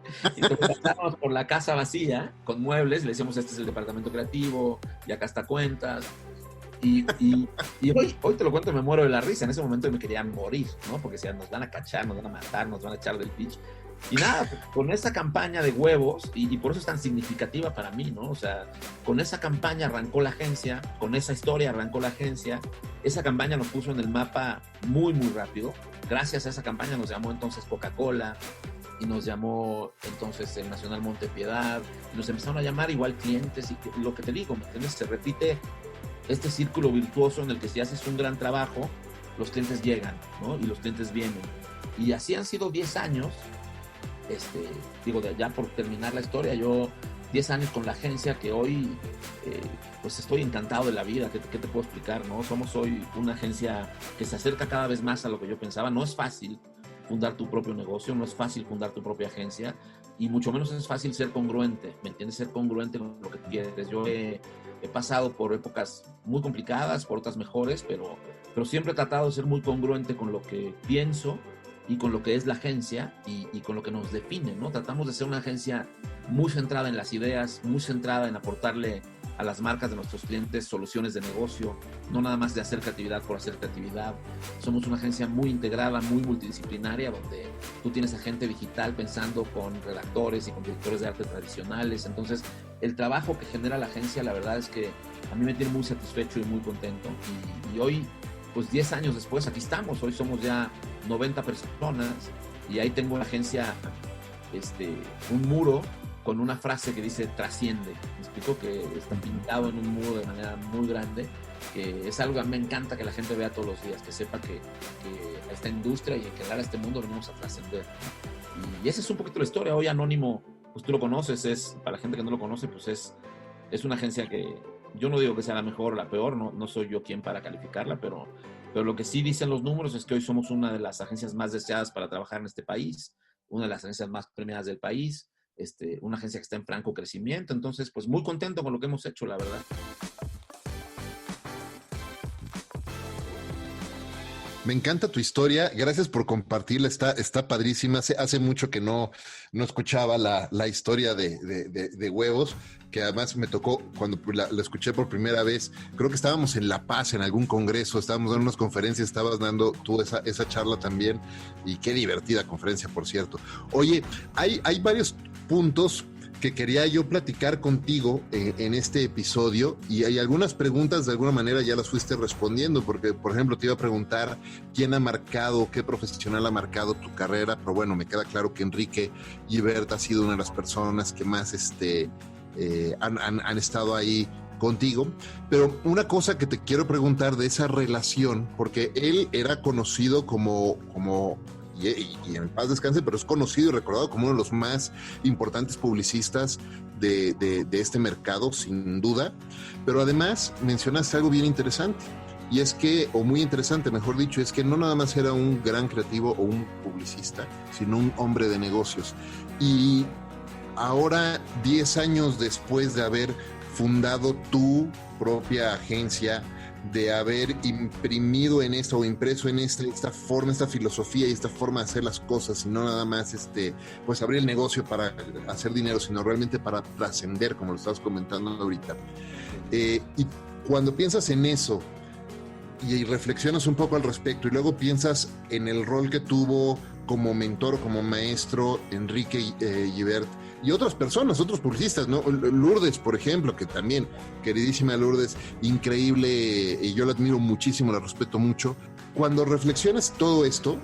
pasábamos por la casa vacía, con muebles, le decíamos, este es el departamento creativo, y acá está cuentas. Y hoy te lo cuento, me muero de la risa. En ese momento me quería morir, ¿no? Porque decían, nos van a cachar, nos van a matar, nos van a echar del pitch. Y nada, con esa campaña de huevos, y por eso es tan significativa para mí, ¿no? O sea, con esa campaña arrancó la agencia, con esa historia arrancó la agencia. Esa campaña nos puso en el mapa muy rápido. Gracias a esa campaña nos llamó entonces Coca-Cola, y nos llamó entonces el Nacional Montepiedad, y nos empezaron a llamar igual clientes, y lo que te digo, ¿me entiendes? Se repite este círculo virtuoso en el que si haces un gran trabajo, los clientes llegan, ¿no? Y los clientes vienen. Y así han sido 10 años. Digo, ya por terminar la historia, yo 10 años con la agencia, que hoy pues estoy encantado de la vida. ¿Qué te puedo explicar, no? Somos hoy una agencia que se acerca cada vez más a lo que yo pensaba. No es fácil fundar tu propio negocio, no es fácil fundar tu propia agencia, y mucho menos es fácil ser congruente, ¿me entiendes? Ser congruente con lo que quieres. Yo he pasado por épocas muy complicadas, por otras mejores, pero siempre he tratado de ser muy congruente con lo que pienso y con lo que es la agencia y con lo que nos define, ¿no? Tratamos de ser una agencia muy centrada en las ideas, muy centrada en aportarle a las marcas de nuestros clientes soluciones de negocio, no nada más de hacer creatividad por hacer creatividad. Somos una agencia muy integrada, muy multidisciplinaria, donde tú tienes a gente digital pensando con redactores y con directores de arte tradicionales. Entonces, el trabajo que genera la agencia, la verdad es que a mí me tiene muy satisfecho y muy contento. Y hoy, pues 10 años después, aquí estamos. Hoy somos ya 90 personas, y ahí tengo en la agencia un muro con una frase que dice trasciende. Me explico, que está pintado en un muro de manera muy grande, que es algo que a mí me encanta que la gente vea todos los días, que sepa que a esta industria y en general a este mundo venimos a trascender. Y esa es un poquito la historia. Hoy Anónimo, pues tú lo conoces, para la gente que no lo conoce, pues es una agencia que yo no digo que sea la mejor o la peor, no soy yo quien para calificarla, pero lo que sí dicen los números es que hoy somos una de las agencias más deseadas para trabajar en este país, una de las agencias más premiadas del país, una agencia que está en franco crecimiento. Entonces, pues muy contento con lo que hemos hecho, la verdad. Me encanta tu historia, gracias por compartirla, está padrísima. Hace mucho que no escuchaba la historia de huevos, que además me tocó cuando la escuché por primera vez. Creo que estábamos en La Paz, en algún congreso, estábamos dando unas conferencias, estabas dando tú esa charla también, y qué divertida conferencia, por cierto. Oye, hay varios puntos que quería yo platicar contigo en este episodio, y hay algunas preguntas de alguna manera ya las fuiste respondiendo, porque por ejemplo te iba a preguntar quién ha marcado, qué profesional ha marcado tu carrera, pero bueno, me queda claro que Enrique Gibert ha sido una de las personas que más han estado ahí contigo. Pero una cosa que te quiero preguntar de esa relación, porque él era conocido como y en paz descanse, pero es conocido y recordado como uno de los más importantes publicistas de este mercado, sin duda. Pero además mencionaste algo bien interesante, y es que, o muy interesante, mejor dicho, es que no nada más era un gran creativo o un publicista, sino un hombre de negocios. Y ahora, 10 años después de haber fundado tu propia agencia, de haber imprimido en esto o impreso en esta forma, esta filosofía y esta forma de hacer las cosas, y no nada más pues abrir el negocio para hacer dinero, sino realmente para trascender, como lo estabas comentando ahorita. Y cuando piensas en eso y reflexionas un poco al respecto, y luego piensas en el rol que tuvo como mentor o como maestro Enrique Gibert, y otras personas, otros publicistas, ¿no? Lourdes, por ejemplo, que también, queridísima Lourdes, increíble, y yo la admiro muchísimo, la respeto mucho. Cuando reflexionas todo esto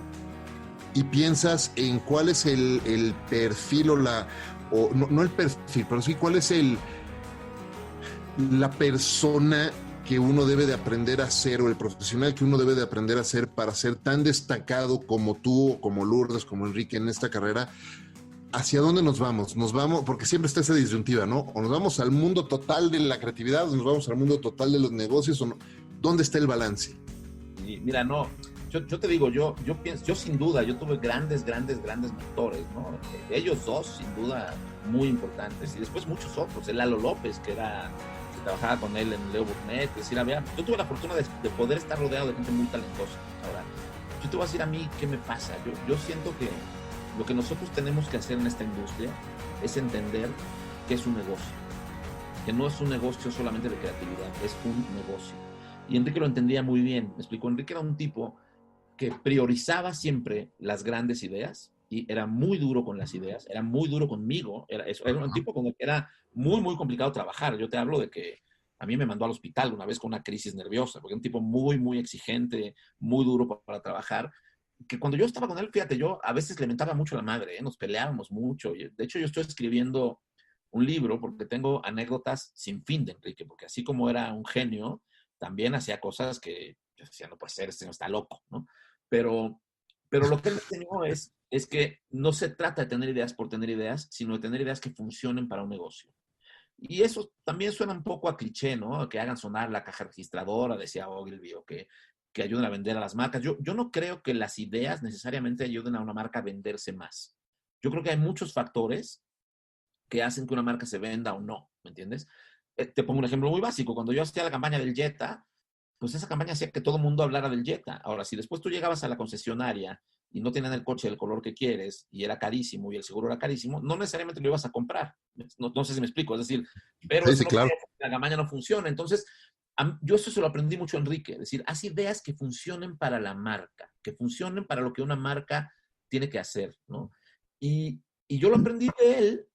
y piensas en cuál es el perfil no el perfil, pero sí cuál es la persona que uno debe de aprender a ser, o el profesional que uno debe de aprender a ser para ser tan destacado como tú, como Lourdes, como Enrique en esta carrera. ¿Hacia dónde nos vamos? Nos vamos, porque siempre está esa disyuntiva, ¿no? O nos vamos al mundo total de la creatividad, o nos vamos al mundo total de los negocios, o no. ¿Dónde está el balance? Y mira, no, yo te digo, yo pienso, yo sin duda, yo tuve grandes mentores, ¿no? Ellos dos, sin duda, muy importantes, y después muchos otros, el Lalo López, que trabajaba con él en Leo Burnett, es decir, yo tuve la fortuna de poder estar rodeado de gente muy talentosa. Ahora, yo te voy a decir a mí qué me pasa. Yo siento que lo que nosotros tenemos que hacer en esta industria es entender que es un negocio, que no es un negocio solamente de creatividad, es un negocio. Y Enrique lo entendía muy bien, me explicó. Enrique era un tipo que priorizaba siempre las grandes ideas y era muy duro con las ideas, era muy duro conmigo, era un tipo con el que era muy complicado trabajar. Yo te hablo de que a mí me mandó al hospital una vez con una crisis nerviosa, porque era un tipo muy exigente, muy duro para trabajar, que cuando yo estaba con él, fíjate, yo a veces le mentaba mucho a la madre, nos peleábamos mucho. De hecho, yo estoy escribiendo un libro porque tengo anécdotas sin fin de Enrique, porque así como era un genio, también hacía cosas que yo decía, no puede ser, este no está loco, ¿no? Pero, pero lo que él me enseñó es que no se trata de tener ideas por tener ideas, sino de tener ideas que funcionen para un negocio. Y eso también suena un poco a cliché, ¿no? Que hagan sonar la caja registradora, decía Ogilvy, o que ayuden a vender a las marcas. Yo no creo que las ideas necesariamente ayuden a una marca a venderse más. Yo creo que hay muchos factores que hacen que una marca se venda o no, ¿me entiendes? Te pongo un ejemplo muy básico. Cuando yo hacía la campaña del Jetta, pues esa campaña hacía que todo el mundo hablara del Jetta. Ahora, si después tú llegabas a la concesionaria y no tenían el coche del color que quieres y era carísimo y el seguro era carísimo, no necesariamente lo ibas a comprar. No sé si me explico. Es decir, pero Sí, eso sí, no claro. quiere decir que la campaña no funciona. Entonces, yo eso se lo aprendí mucho a Enrique. Es decir, haz ideas que funcionen para la marca, que funcionen para lo que una marca tiene que hacer, ¿no? Y yo lo aprendí de él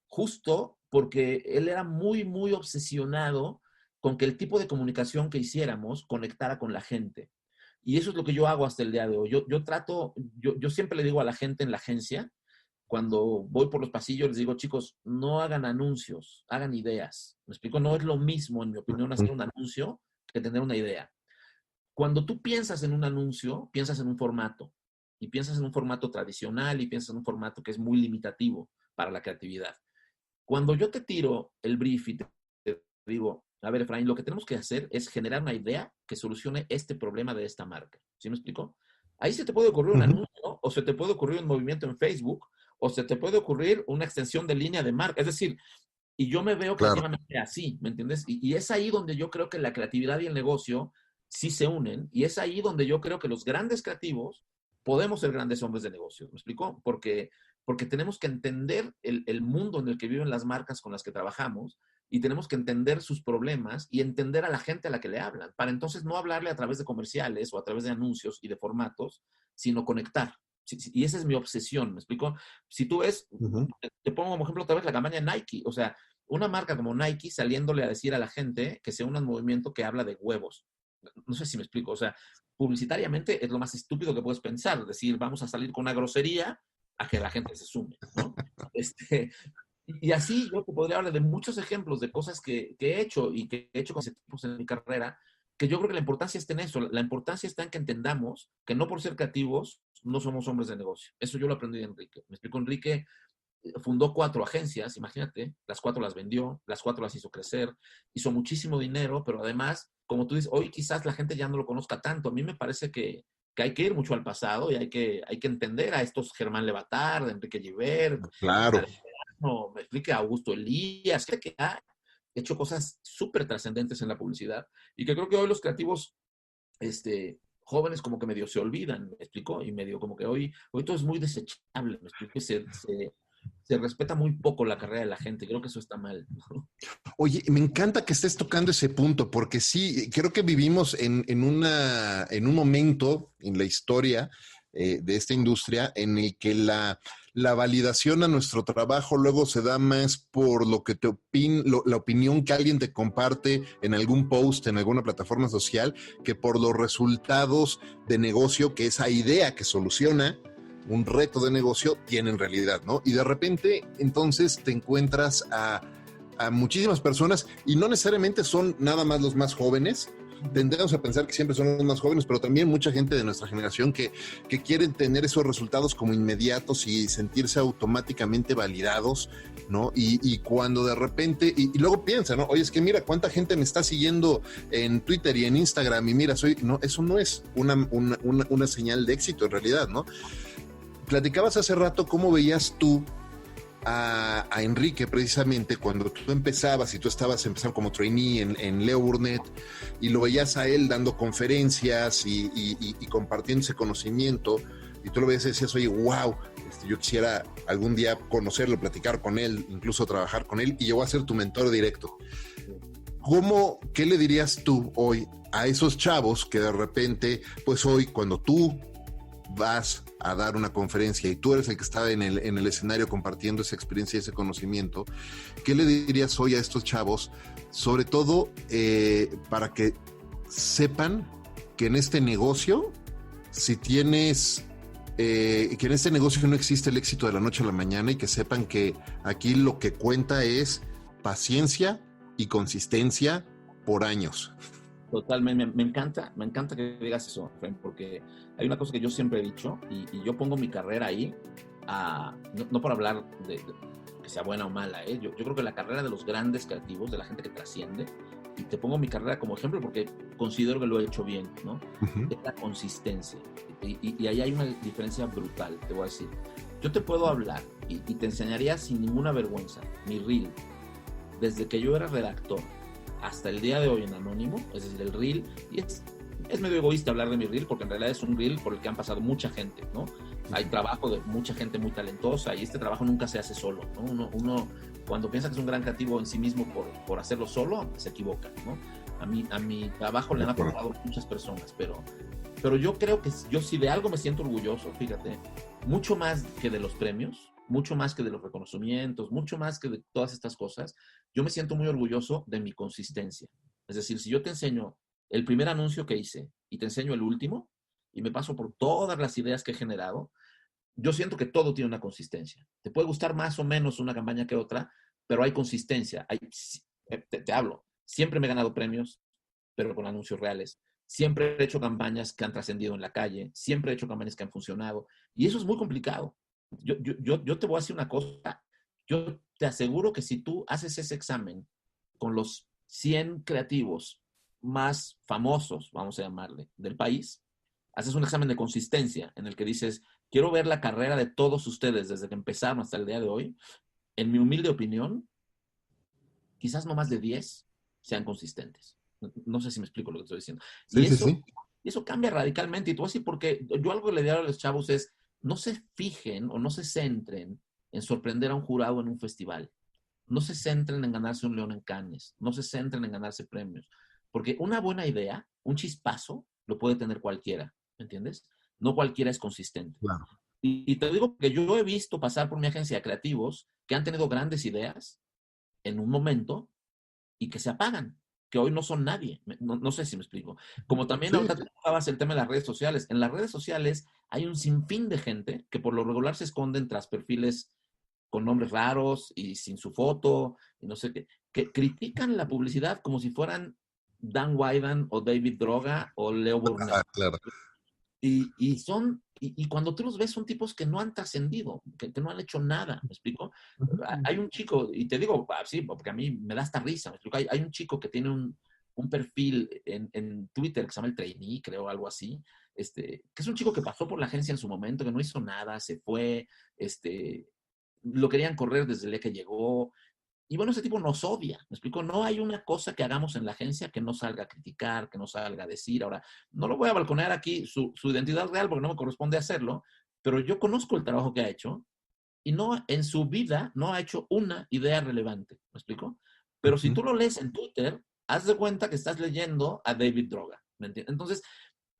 justo porque él era muy obsesionado con que el tipo de comunicación que hiciéramos conectara con la gente. Y eso es lo que yo hago hasta el día de hoy. Yo siempre le digo a la gente en la agencia, cuando voy por los pasillos, les digo, chicos, no hagan anuncios, hagan ideas. ¿Me explico? No es lo mismo, en mi opinión, hacer un anuncio que tener una idea. Cuando tú piensas en un anuncio, piensas en un formato. Y piensas en un formato tradicional y piensas en un formato que es muy limitativo para la creatividad. Cuando yo te tiro el brief y te digo, a ver, Efraín, lo que tenemos que hacer es generar una idea que solucione este problema de esta marca. ¿Sí me explico? Ahí se te puede ocurrir un anuncio, o se te puede ocurrir un movimiento en Facebook, o se te puede ocurrir una extensión de línea de marca. Es decir, y yo me veo Claro. creativamente así, ¿me entiendes? Y es ahí donde yo creo que la creatividad y el negocio sí se unen, y es ahí donde yo creo que los grandes creativos podemos ser grandes hombres de negocio. ¿Me explico? Porque tenemos que entender el mundo en el que viven las marcas con las que trabajamos y tenemos que entender sus problemas y entender a la gente a la que le hablan, para entonces no hablarle a través de comerciales o a través de anuncios y de formatos, sino conectar. Y esa es mi obsesión, ¿me explico? Si tú ves, te pongo como ejemplo otra vez la campaña Nike, o sea, una marca como Nike saliéndole a decir a la gente que se una un movimiento que habla de huevos. No sé si me explico, o sea, publicitariamente es lo más estúpido que puedes pensar, decir, vamos a salir con una grosería a que la gente se sume, ¿no? Y así yo te podría hablar de muchos ejemplos de cosas que he hecho y que he hecho con equipos en mi carrera, que yo creo que la importancia está en eso. La importancia está en que entendamos que no por ser creativos no somos hombres de negocio. Eso yo lo aprendí de Enrique. Me explico, Enrique fundó 4 agencias, imagínate, las 4 las vendió, las 4 las hizo crecer, hizo muchísimo dinero, pero además, como tú dices, hoy quizás la gente ya no lo conozca tanto. A mí me parece que hay que ir mucho al pasado y hay que entender a estos Germán Levatard, Enrique Gibert, Claro. no, me explique Augusto Elías, que ha hecho cosas súper trascendentes en la publicidad y que creo que hoy los creativos jóvenes como que medio se olvidan, me explicó, y medio como que hoy todo es muy desechable, me explico, y se respeta muy poco la carrera de la gente, creo que eso está mal, ¿no? Oye, me encanta que estés tocando ese punto, porque sí, creo que vivimos en un momento en la historia de esta industria en el que la la validación a nuestro trabajo luego se da más por lo que la opinión que alguien te comparte en algún post, en alguna plataforma social, que por los resultados de negocio que esa idea que soluciona un reto de negocio tiene en realidad, ¿no? Y de repente, entonces, te encuentras a muchísimas personas y no necesariamente son nada más los más jóvenes. Tendemos a pensar que siempre son los más jóvenes, pero también mucha gente de nuestra generación que quieren tener esos resultados como inmediatos y sentirse automáticamente validados, ¿no? Y cuando de repente, y luego piensa, ¿no? Oye, es que mira cuánta gente me está siguiendo en Twitter y en Instagram y mira, no, eso no es una señal de éxito en realidad, ¿no? Platicabas hace rato cómo veías tú a Enrique precisamente cuando tú empezabas y tú estabas empezando como trainee en Leo Burnett y lo veías a él dando conferencias y compartiendo ese conocimiento y tú lo veías y decías, oye, wow, yo quisiera algún día conocerlo, platicar con él, incluso trabajar con él y yo voy a ser tu mentor directo. ¿Qué le dirías tú hoy a esos chavos que de repente, pues hoy cuando tú vas a dar una conferencia y tú eres el que está en el escenario compartiendo esa experiencia y ese conocimiento, ¿qué le dirías hoy a estos chavos? Sobre todo para que sepan que en este negocio, si tienes, que en este negocio no existe el éxito de la noche a la mañana y que sepan que aquí lo que cuenta es paciencia y consistencia por años. Totalmente, me encanta que digas eso, Fen, porque hay una cosa que yo siempre he dicho y yo pongo mi carrera ahí, no por hablar de que sea buena o mala, ¿eh? Yo creo que la carrera de los grandes creativos, de la gente que trasciende, y te pongo mi carrera como ejemplo porque considero que lo he hecho bien, ¿no? Uh-huh. Es la consistencia. Y ahí hay una diferencia brutal, te voy a decir. Yo te puedo hablar y te enseñaría sin ninguna vergüenza mi reel, desde que yo era redactor hasta el día de hoy en Anónimo, es decir, el reel, y es medio egoísta hablar de mi reel, porque en realidad es un reel por el que han pasado mucha gente, ¿no? Hay trabajo de mucha gente muy talentosa y este trabajo nunca se hace solo, ¿no? Uno cuando piensa que es un gran creativo en sí mismo por hacerlo solo, se equivoca, ¿no? A mi trabajo le han aportado muchas personas, pero yo creo que yo si de algo me siento orgulloso, fíjate, mucho más que de los premios, mucho más que de los reconocimientos, mucho más que de todas estas cosas, yo me siento muy orgulloso de mi consistencia. Es decir, si yo te enseño el primer anuncio que hice y te enseño el último y me paso por todas las ideas que he generado, yo siento que todo tiene una consistencia. Te puede gustar más o menos una campaña que otra, pero hay consistencia. Te hablo, siempre me he ganado premios, pero con anuncios reales. Siempre he hecho campañas que han trascendido en la calle, siempre he hecho campañas que han funcionado y eso es muy complicado. Yo te voy a decir una cosa, yo te aseguro que si tú haces ese examen con los 100 creativos más famosos, vamos a llamarle, del país, haces un examen de consistencia en el que dices, quiero ver la carrera de todos ustedes desde que empezaron hasta el día de hoy, en mi humilde opinión, quizás no más de 10 sean consistentes. No sé si me explico lo que estoy diciendo. Sí, Y sí, eso, sí. eso cambia radicalmente. Y tú así, porque yo algo que le digo a los chavos es, no se fijen o no se centren en sorprender a un jurado en un festival. No se centren en ganarse un León en Cannes. No se centren en ganarse premios. Porque una buena idea, un chispazo, lo puede tener cualquiera. ¿Me entiendes? No cualquiera es consistente. Claro. Y te digo que yo he visto pasar por mi agencia de creativos que han tenido grandes ideas en un momento y que se apagan, que hoy no son nadie. No sé si me explico. Como también Sí, ahorita tú tocabas el tema de las redes sociales. En las redes sociales hay un sinfín de gente que por lo regular se esconden tras perfiles con nombres raros y sin su foto y no sé qué, que critican la publicidad como si fueran Dan Wyden o David Droga o Leo Burnett. claro. Y cuando tú los ves son tipos que no han trascendido, que no han hecho nada, ¿me explico? Hay un chico, y te digo, sí, porque a mí me da hasta risa, ¿me explico? Hay un chico que tiene un perfil en Twitter que se llama El Trainee, creo, algo así, que es un chico que pasó por la agencia en su momento, que no hizo nada, se fue, lo querían correr desde el día que llegó, y bueno, ese tipo nos odia, ¿me explico? No hay una cosa que hagamos en la agencia que no salga a criticar, que no salga a decir. Ahora, no lo voy a balconear aquí su identidad real porque no me corresponde hacerlo, pero yo conozco el trabajo que ha hecho y no, en su vida no ha hecho una idea relevante, ¿me explico? Pero si tú lo lees en Twitter, haz de cuenta que estás leyendo a David Droga, ¿me entiendes? Entonces,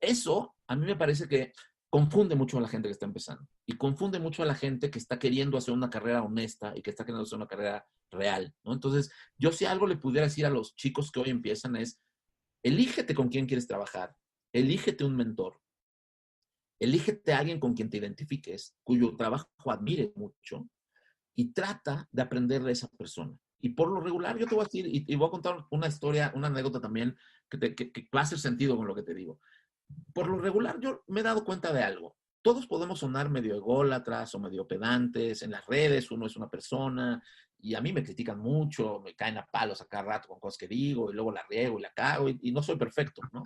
eso a mí me parece que confunde mucho a la gente que está empezando y confunde mucho a la gente que está queriendo hacer una carrera honesta y que está queriendo hacer una carrera real, ¿no? Entonces, yo si algo le pudiera decir a los chicos que hoy empiezan es, elígete con quién quieres trabajar, elígete un mentor, elígete a alguien con quien te identifiques, cuyo trabajo admires mucho y trata de aprender de esa persona. Y por lo regular, yo te voy a decir, y voy a contar una historia, una anécdota también que va a hacer sentido con lo que te digo. Por lo regular, yo me he dado cuenta de algo. Todos podemos sonar medio ególatras o medio pedantes. En las redes uno es una persona y a mí me critican mucho, me caen a palos a cada rato con cosas que digo y luego la riego y la cago y no soy perfecto, ¿no?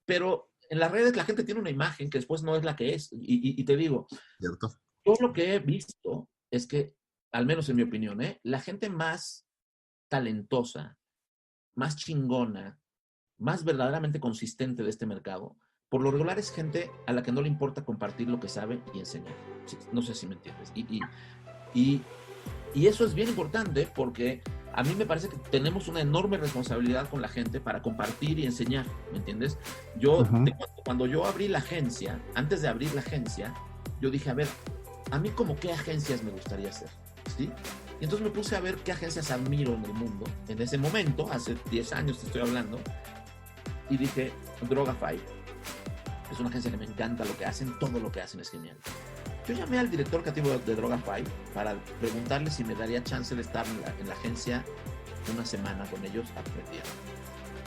Pero en las redes la gente tiene una imagen que después no es la que es. Y te digo, ¿Cierto? yo lo que he visto es que, al menos en mi opinión, la gente más talentosa, más chingona, más verdaderamente consistente de este mercado, por lo regular es gente a la que no le importa compartir lo que sabe y enseñar. No sé si me entiendes. Y, y eso es bien importante porque a mí me parece que tenemos una enorme responsabilidad con la gente para compartir y enseñar, ¿me entiendes? Yo, cuando yo abrí la agencia, antes de abrir la agencia, yo dije, a ver, a mí como qué agencias me gustaría hacer, ¿sí? Y entonces me puse a ver qué agencias admiro en el mundo. En ese momento, hace 10 años te estoy hablando, y dije, Drogafy. Es una agencia que me encanta lo que hacen, todo lo que hacen es genial. Yo llamé al director creativo de Drogafy para preguntarle si me daría chance de estar en la agencia una semana con ellos aprendiendo.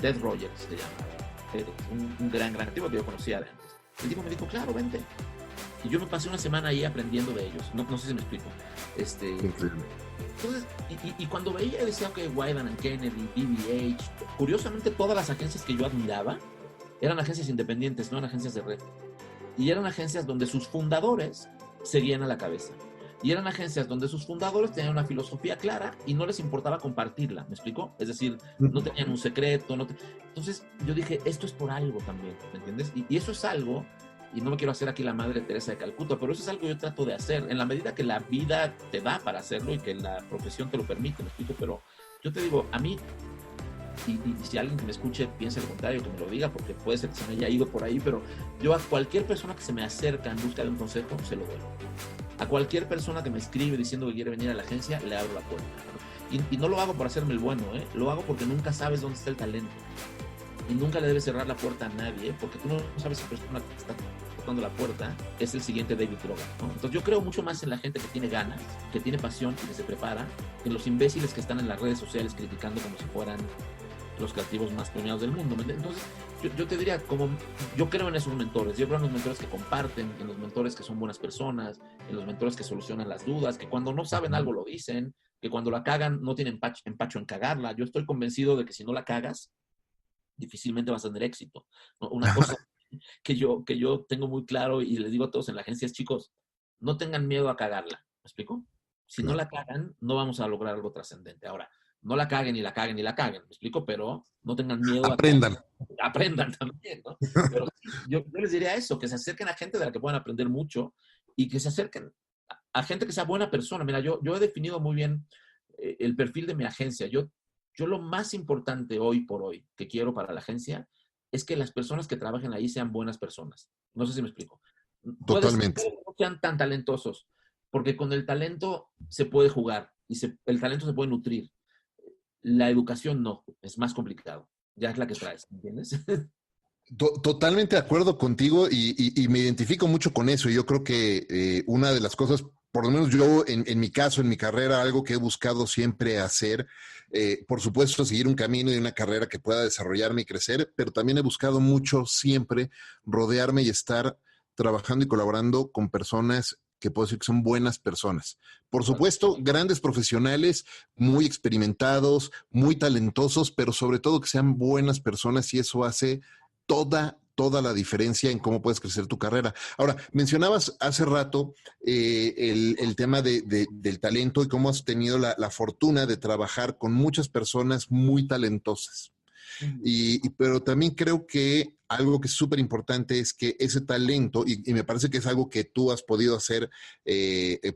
Ted Rogers se llama, un gran creativo que yo conocía de antes. El tipo me dijo, claro, vente. Y yo me pasé una semana ahí aprendiendo de ellos. No sé si me explico. Entonces, y cuando veía, decía, ok, Wieden & Kennedy, BBH, curiosamente todas las agencias que yo admiraba eran agencias independientes, no eran agencias de red. Y eran agencias donde sus fundadores seguían a la cabeza. Y eran agencias donde sus fundadores tenían una filosofía clara y no les importaba compartirla, ¿me explico? Es decir, no tenían un secreto. Entonces yo dije, esto es por algo también, ¿me entiendes? Y eso es algo, y no me quiero hacer aquí la Madre Teresa de Calcuta, pero eso es algo que yo trato de hacer en la medida que la vida te da para hacerlo y que la profesión te lo permite, ¿me explico? Pero yo te digo, a mí, y si alguien que me escuche piensa lo contrario, que me lo diga, porque puede ser que se me haya ido por ahí, pero yo a cualquier persona que se me acerca en busca de un consejo, se lo doy. A cualquier persona que me escribe diciendo que quiere venir a la agencia, le abro la puerta. Y no lo hago por hacerme el bueno, lo hago porque nunca sabes dónde está el talento. Y nunca le debes cerrar la puerta a nadie, porque tú no sabes si la persona que está tocando la puerta es el siguiente David Droga, ¿no? Entonces yo creo mucho más en la gente que tiene ganas, que tiene pasión y que se prepara, que en los imbéciles que están en las redes sociales criticando como si fueran los creativos más premiados del mundo. Entonces yo te diría, como yo creo en esos mentores, yo creo en los mentores que comparten, en los mentores que son buenas personas, en los mentores que solucionan las dudas, que cuando no saben algo lo dicen, que cuando la cagan no tienen empacho en cagarla. Yo estoy convencido de que si no la cagas, difícilmente vas a tener éxito, ¿no? Una cosa que yo tengo muy claro y les digo a todos en la agencia es, chicos, no tengan miedo a cagarla, ¿me explico? Si no la cagan, no vamos a lograr algo trascendente. Ahora, no la caguen y la caguen y la caguen, ¿me explico? Pero no tengan miedo Aprendan. aprendan también, ¿no? Pero yo les diría eso, que se acerquen a gente de la que puedan aprender mucho y que se acerquen a gente que sea buena persona. Mira, yo he definido muy bien el perfil de mi agencia. Yo lo más importante hoy por hoy que quiero para la agencia es que las personas que trabajen ahí sean buenas personas. No sé si me explico. Totalmente. Puede que no sean tan talentosos, porque con el talento se puede jugar y el talento se puede nutrir. La educación no, es más complicado. Ya es la que traes, ¿entiendes? Totalmente de acuerdo contigo y me identifico mucho con eso. Yo creo que una de las cosas, por lo menos yo en mi caso, en mi carrera, algo que he buscado siempre hacer, por supuesto, seguir un camino y una carrera que pueda desarrollarme y crecer, pero también he buscado mucho siempre rodearme y estar trabajando y colaborando con personas que puedo decir que son buenas personas. Por supuesto, grandes profesionales, muy experimentados, muy talentosos, pero sobre todo que sean buenas personas y eso hace toda la diferencia en cómo puedes crecer tu carrera. Ahora, mencionabas hace rato el tema del talento y cómo has tenido la fortuna de trabajar con muchas personas muy talentosas. Pero también creo que algo que es súper importante es que ese talento, y me parece que es algo que tú has podido hacer,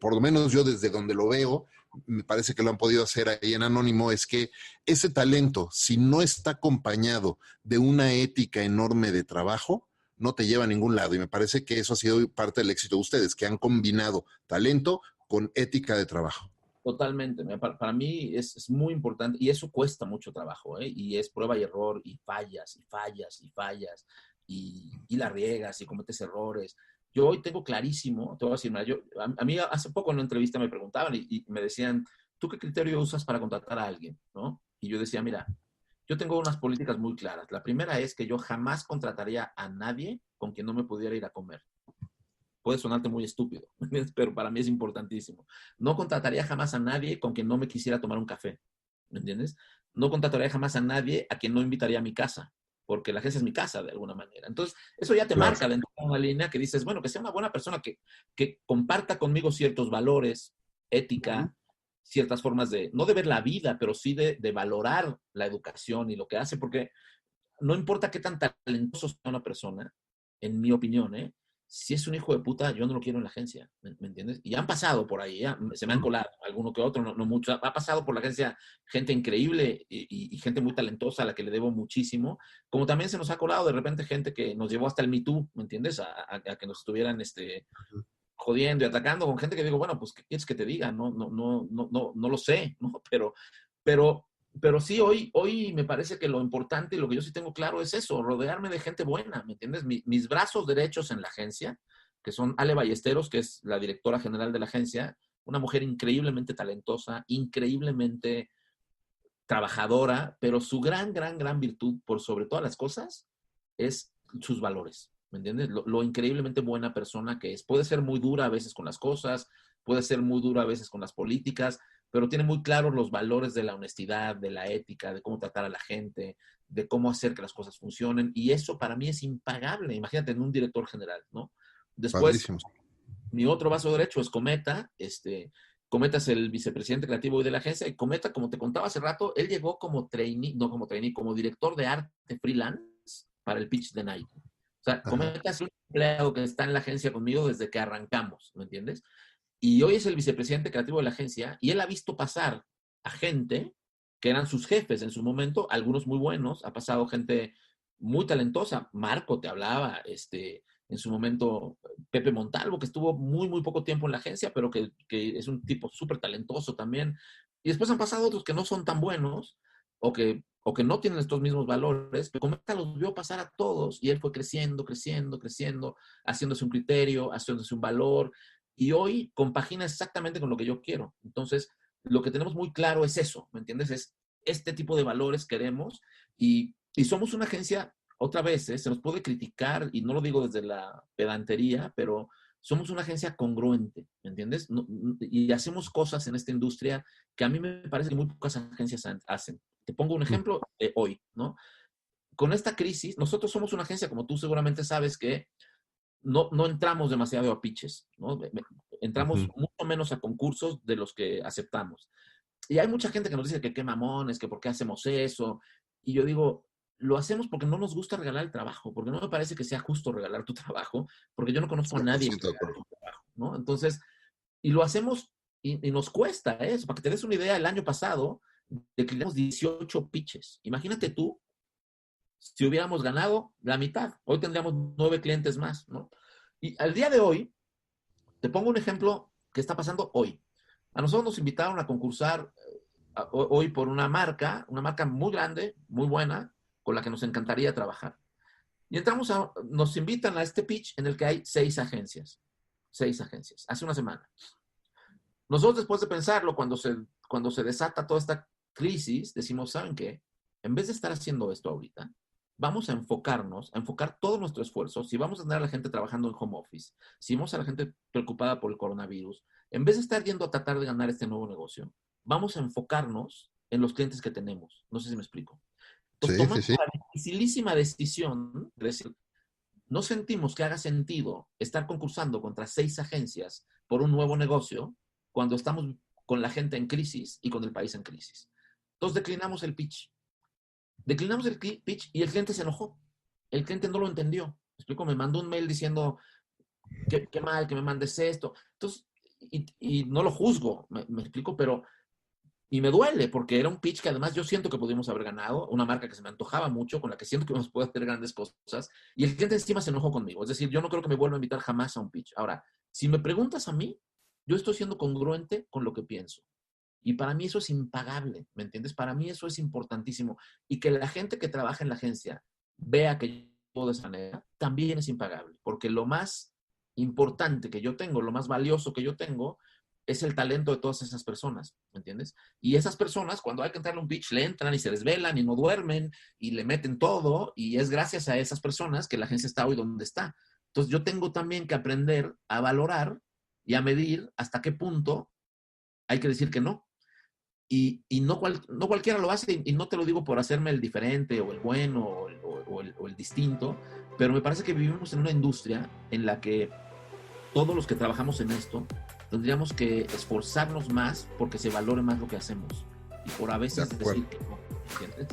por lo menos yo desde donde lo veo, me parece que lo han podido hacer ahí en Anónimo, es que ese talento, si no está acompañado de una ética enorme de trabajo, no te lleva a ningún lado. Y me parece que eso ha sido parte del éxito de ustedes, que han combinado talento con ética de trabajo. Totalmente. Para mí es muy importante y eso cuesta mucho trabajo, ¿eh? Y es prueba y error y fallas y fallas y fallas y la riegas y cometes errores. Yo hoy tengo clarísimo, te voy a decir, mira, a mí hace poco en una entrevista me preguntaban y me decían, ¿tú qué criterio usas para contratar a alguien? ¿No? Y yo decía, mira, yo tengo unas políticas muy claras. La primera es que yo jamás contrataría a nadie con quien no me pudiera ir a comer. Puede sonarte muy estúpido, pero para mí es importantísimo. No contrataría jamás a nadie con quien no me quisiera tomar un café, ¿me entiendes? No contrataría jamás a nadie a quien no invitaría a mi casa, porque la agencia es mi casa de alguna manera. Entonces, eso ya te Claro. marca dentro de una línea que dices, bueno, que sea una buena persona que comparta conmigo ciertos valores, ética, ciertas formas de, no de ver la vida, pero sí de valorar la educación y lo que hace, porque no importa qué tan talentoso sea una persona, en mi opinión, ¿eh? Si es un hijo de puta, yo no lo quiero en la agencia, ¿me entiendes? Y han pasado por ahí, ¿eh? Se me han colado, alguno que otro, no mucho. Ha pasado por la agencia gente increíble y gente muy talentosa a la que le debo muchísimo, como también se nos ha colado de repente gente que nos llevó hasta el Me Too, ¿me entiendes? A que nos estuvieran jodiendo y atacando con gente que digo, bueno, pues, ¿qué quieres que te diga? No lo sé, ¿no? Pero, pero sí, hoy me parece que lo importante y lo que yo sí tengo claro es eso, rodearme de gente buena, ¿me entiendes? Mis brazos derechos en la agencia, que son Ale Ballesteros, que es la directora general de la agencia, una mujer increíblemente talentosa, increíblemente trabajadora, pero su gran virtud, por sobre todas las cosas, es sus valores, ¿me entiendes? Lo increíblemente buena persona que es. Puede ser muy dura a veces con las cosas, puede ser muy dura a veces con las políticas, pero tiene muy claros los valores de la honestidad, de la ética, de cómo tratar a la gente, de cómo hacer que las cosas funcionen, y eso para mí es impagable. Imagínate en un director general, ¿no? Después, Padrísimos. mi otro vaso derecho es Cometa. Cometa es el vicepresidente creativo hoy de la agencia. Y Cometa, como te contaba hace rato, él llegó como trainee, no como trainee, como director de arte freelance para el pitch de Nike. O sea, Ajá. Cometa es un empleado que está en la agencia conmigo desde que arrancamos, ¿me entiendes? Y hoy es el vicepresidente creativo de la agencia y él ha visto pasar a gente que eran sus jefes en su momento, algunos muy buenos, ha pasado gente muy talentosa. Marco te hablaba, en su momento Pepe Montalvo, que estuvo muy poco tiempo en la agencia, pero que es un tipo súper talentoso también. Y después han pasado otros que no son tan buenos o que no tienen estos mismos valores, pero Cometa los vio pasar a todos y él fue creciendo, haciéndose un criterio, haciéndose un valor, y hoy compagina exactamente con lo que yo quiero. Entonces, lo que tenemos muy claro es eso, ¿me entiendes? Es este tipo de valores queremos y somos una agencia, otra vez, ¿eh? Se nos puede criticar, y no lo digo desde la pedantería, pero somos una agencia congruente, ¿me entiendes? Y hacemos cosas en esta industria que a mí me parece que muy pocas agencias hacen. Te pongo un ejemplo de hoy, ¿no? Con esta crisis, nosotros somos una agencia, como tú seguramente sabes, que no entramos demasiado a pitches, ¿no? Entramos Ujú. mucho menos a concursos de los que aceptamos. Y hay mucha gente que nos dice que qué mamones, que por qué hacemos eso. Y yo digo, lo hacemos porque no nos gusta regalar el trabajo, porque no me parece que sea justo regalar tu trabajo, porque yo no conozco a nadie que 100% de regale acuerdo. tu trabajo, ¿no? Entonces, y lo hacemos y nos cuesta eso. Para que te des una idea, el año pasado declinamos 18 pitches. Imagínate tú si hubiéramos ganado la mitad. Hoy tendríamos 9 clientes más, ¿no? Y al día de hoy, te pongo un ejemplo que está pasando hoy. A nosotros nos invitaron a concursar hoy por una marca muy grande, muy buena, con la que nos encantaría trabajar. Y nos invitan a este pitch en el que hay 6 agencias, hace una semana. Nosotros después de pensarlo, cuando se desata toda esta crisis, decimos, ¿saben qué? En vez de estar haciendo esto ahorita, vamos a enfocarnos, a enfocar todo nuestro esfuerzo, si vamos a tener a la gente trabajando en home office, si vamos a la gente preocupada por el coronavirus, en vez de estar yendo a tratar de ganar este nuevo negocio, vamos a enfocarnos en los clientes que tenemos. No sé si me explico. Entonces, Sí, sí, tomamos sí. la dificilísima decisión de decir, no sentimos que haga sentido estar concursando contra 6 agencias por un nuevo negocio cuando estamos con la gente en crisis y con el país en crisis. Entonces declinamos el pitch. Declinamos el pitch y el cliente se enojó. El cliente no lo entendió. ¿Me explico? Me mandó un mail diciendo, qué mal que me mandes esto. Entonces, y no lo juzgo, me explico, pero Y me duele porque era un pitch que además yo siento que pudimos haber ganado, una marca que se me antojaba mucho, con la que siento que nos puede hacer grandes cosas, y el cliente encima se enojó conmigo. Es decir, yo no creo que me vuelva a invitar jamás a un pitch. Ahora, si me preguntas a mí, yo estoy siendo congruente con lo que pienso. Y para mí eso es impagable, ¿me entiendes? Para mí eso es importantísimo. Y que la gente que trabaja en la agencia vea que yo de esa manera, también es impagable. Porque lo más importante que yo tengo, lo más valioso que yo tengo, es el talento de todas esas personas, ¿me entiendes? Y esas personas, cuando hay que entrarle un pitch, le entran y se desvelan y no duermen y le meten todo. Y es gracias a esas personas que la agencia está hoy donde está. Entonces yo tengo también que aprender a valorar y a medir hasta qué punto hay que decir que no. Y no, no cualquiera lo hace, y no te lo digo por hacerme el diferente o el bueno o el distinto, pero me parece que vivimos en una industria en la que todos los que trabajamos en esto tendríamos que esforzarnos más porque se valore más lo que hacemos y por a De veces acuerdo. decir que no, ¿entiendes?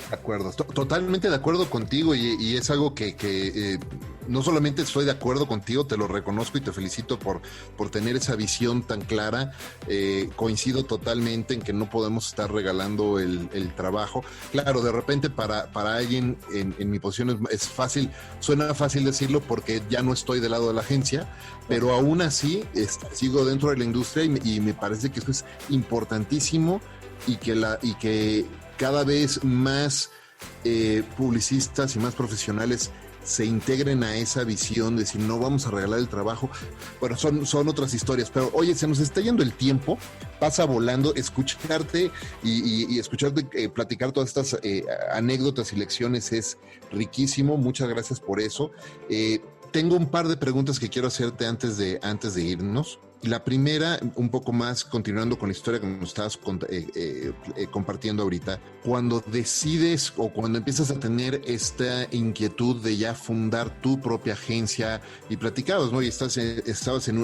De acuerdo, totalmente de acuerdo contigo y es algo que no solamente estoy de acuerdo contigo, te lo reconozco y te felicito por tener esa visión tan clara. Coincido totalmente en que no podemos estar regalando el trabajo. Claro, de repente para alguien en mi posición es fácil, suena fácil decirlo porque ya no estoy del lado de la agencia, pero aún así sigo dentro de la industria y me parece que eso es importantísimo y que cada vez más publicistas y más profesionales se integren a esa visión de decir, no vamos a regalar el trabajo. Bueno, son otras historias, pero oye, se nos está yendo el tiempo, pasa volando. Escucharte y escucharte platicar todas estas anécdotas y lecciones es riquísimo. Muchas gracias por eso. Tengo un par de preguntas que quiero hacerte antes de irnos. La primera, un poco más continuando con la historia que nos estabas compartiendo ahorita, cuando decides o cuando empiezas a tener esta inquietud de ya fundar tu propia agencia y platicabas, ¿no? Y estabas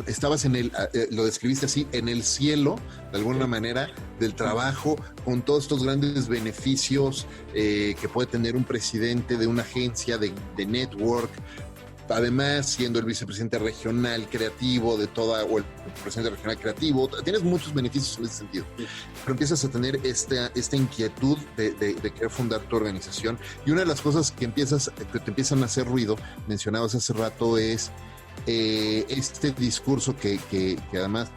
en el, lo describiste así, en el cielo, de alguna manera, del trabajo, con todos estos grandes beneficios que puede tener un presidente de una agencia de network. Además, siendo el vicepresidente regional creativo de toda, o el presidente regional creativo, tienes muchos beneficios en ese sentido. Pero empiezas a tener esta inquietud de querer fundar tu organización. Y una de las cosas que te empiezan a hacer ruido, mencionabas hace rato, es este discurso que además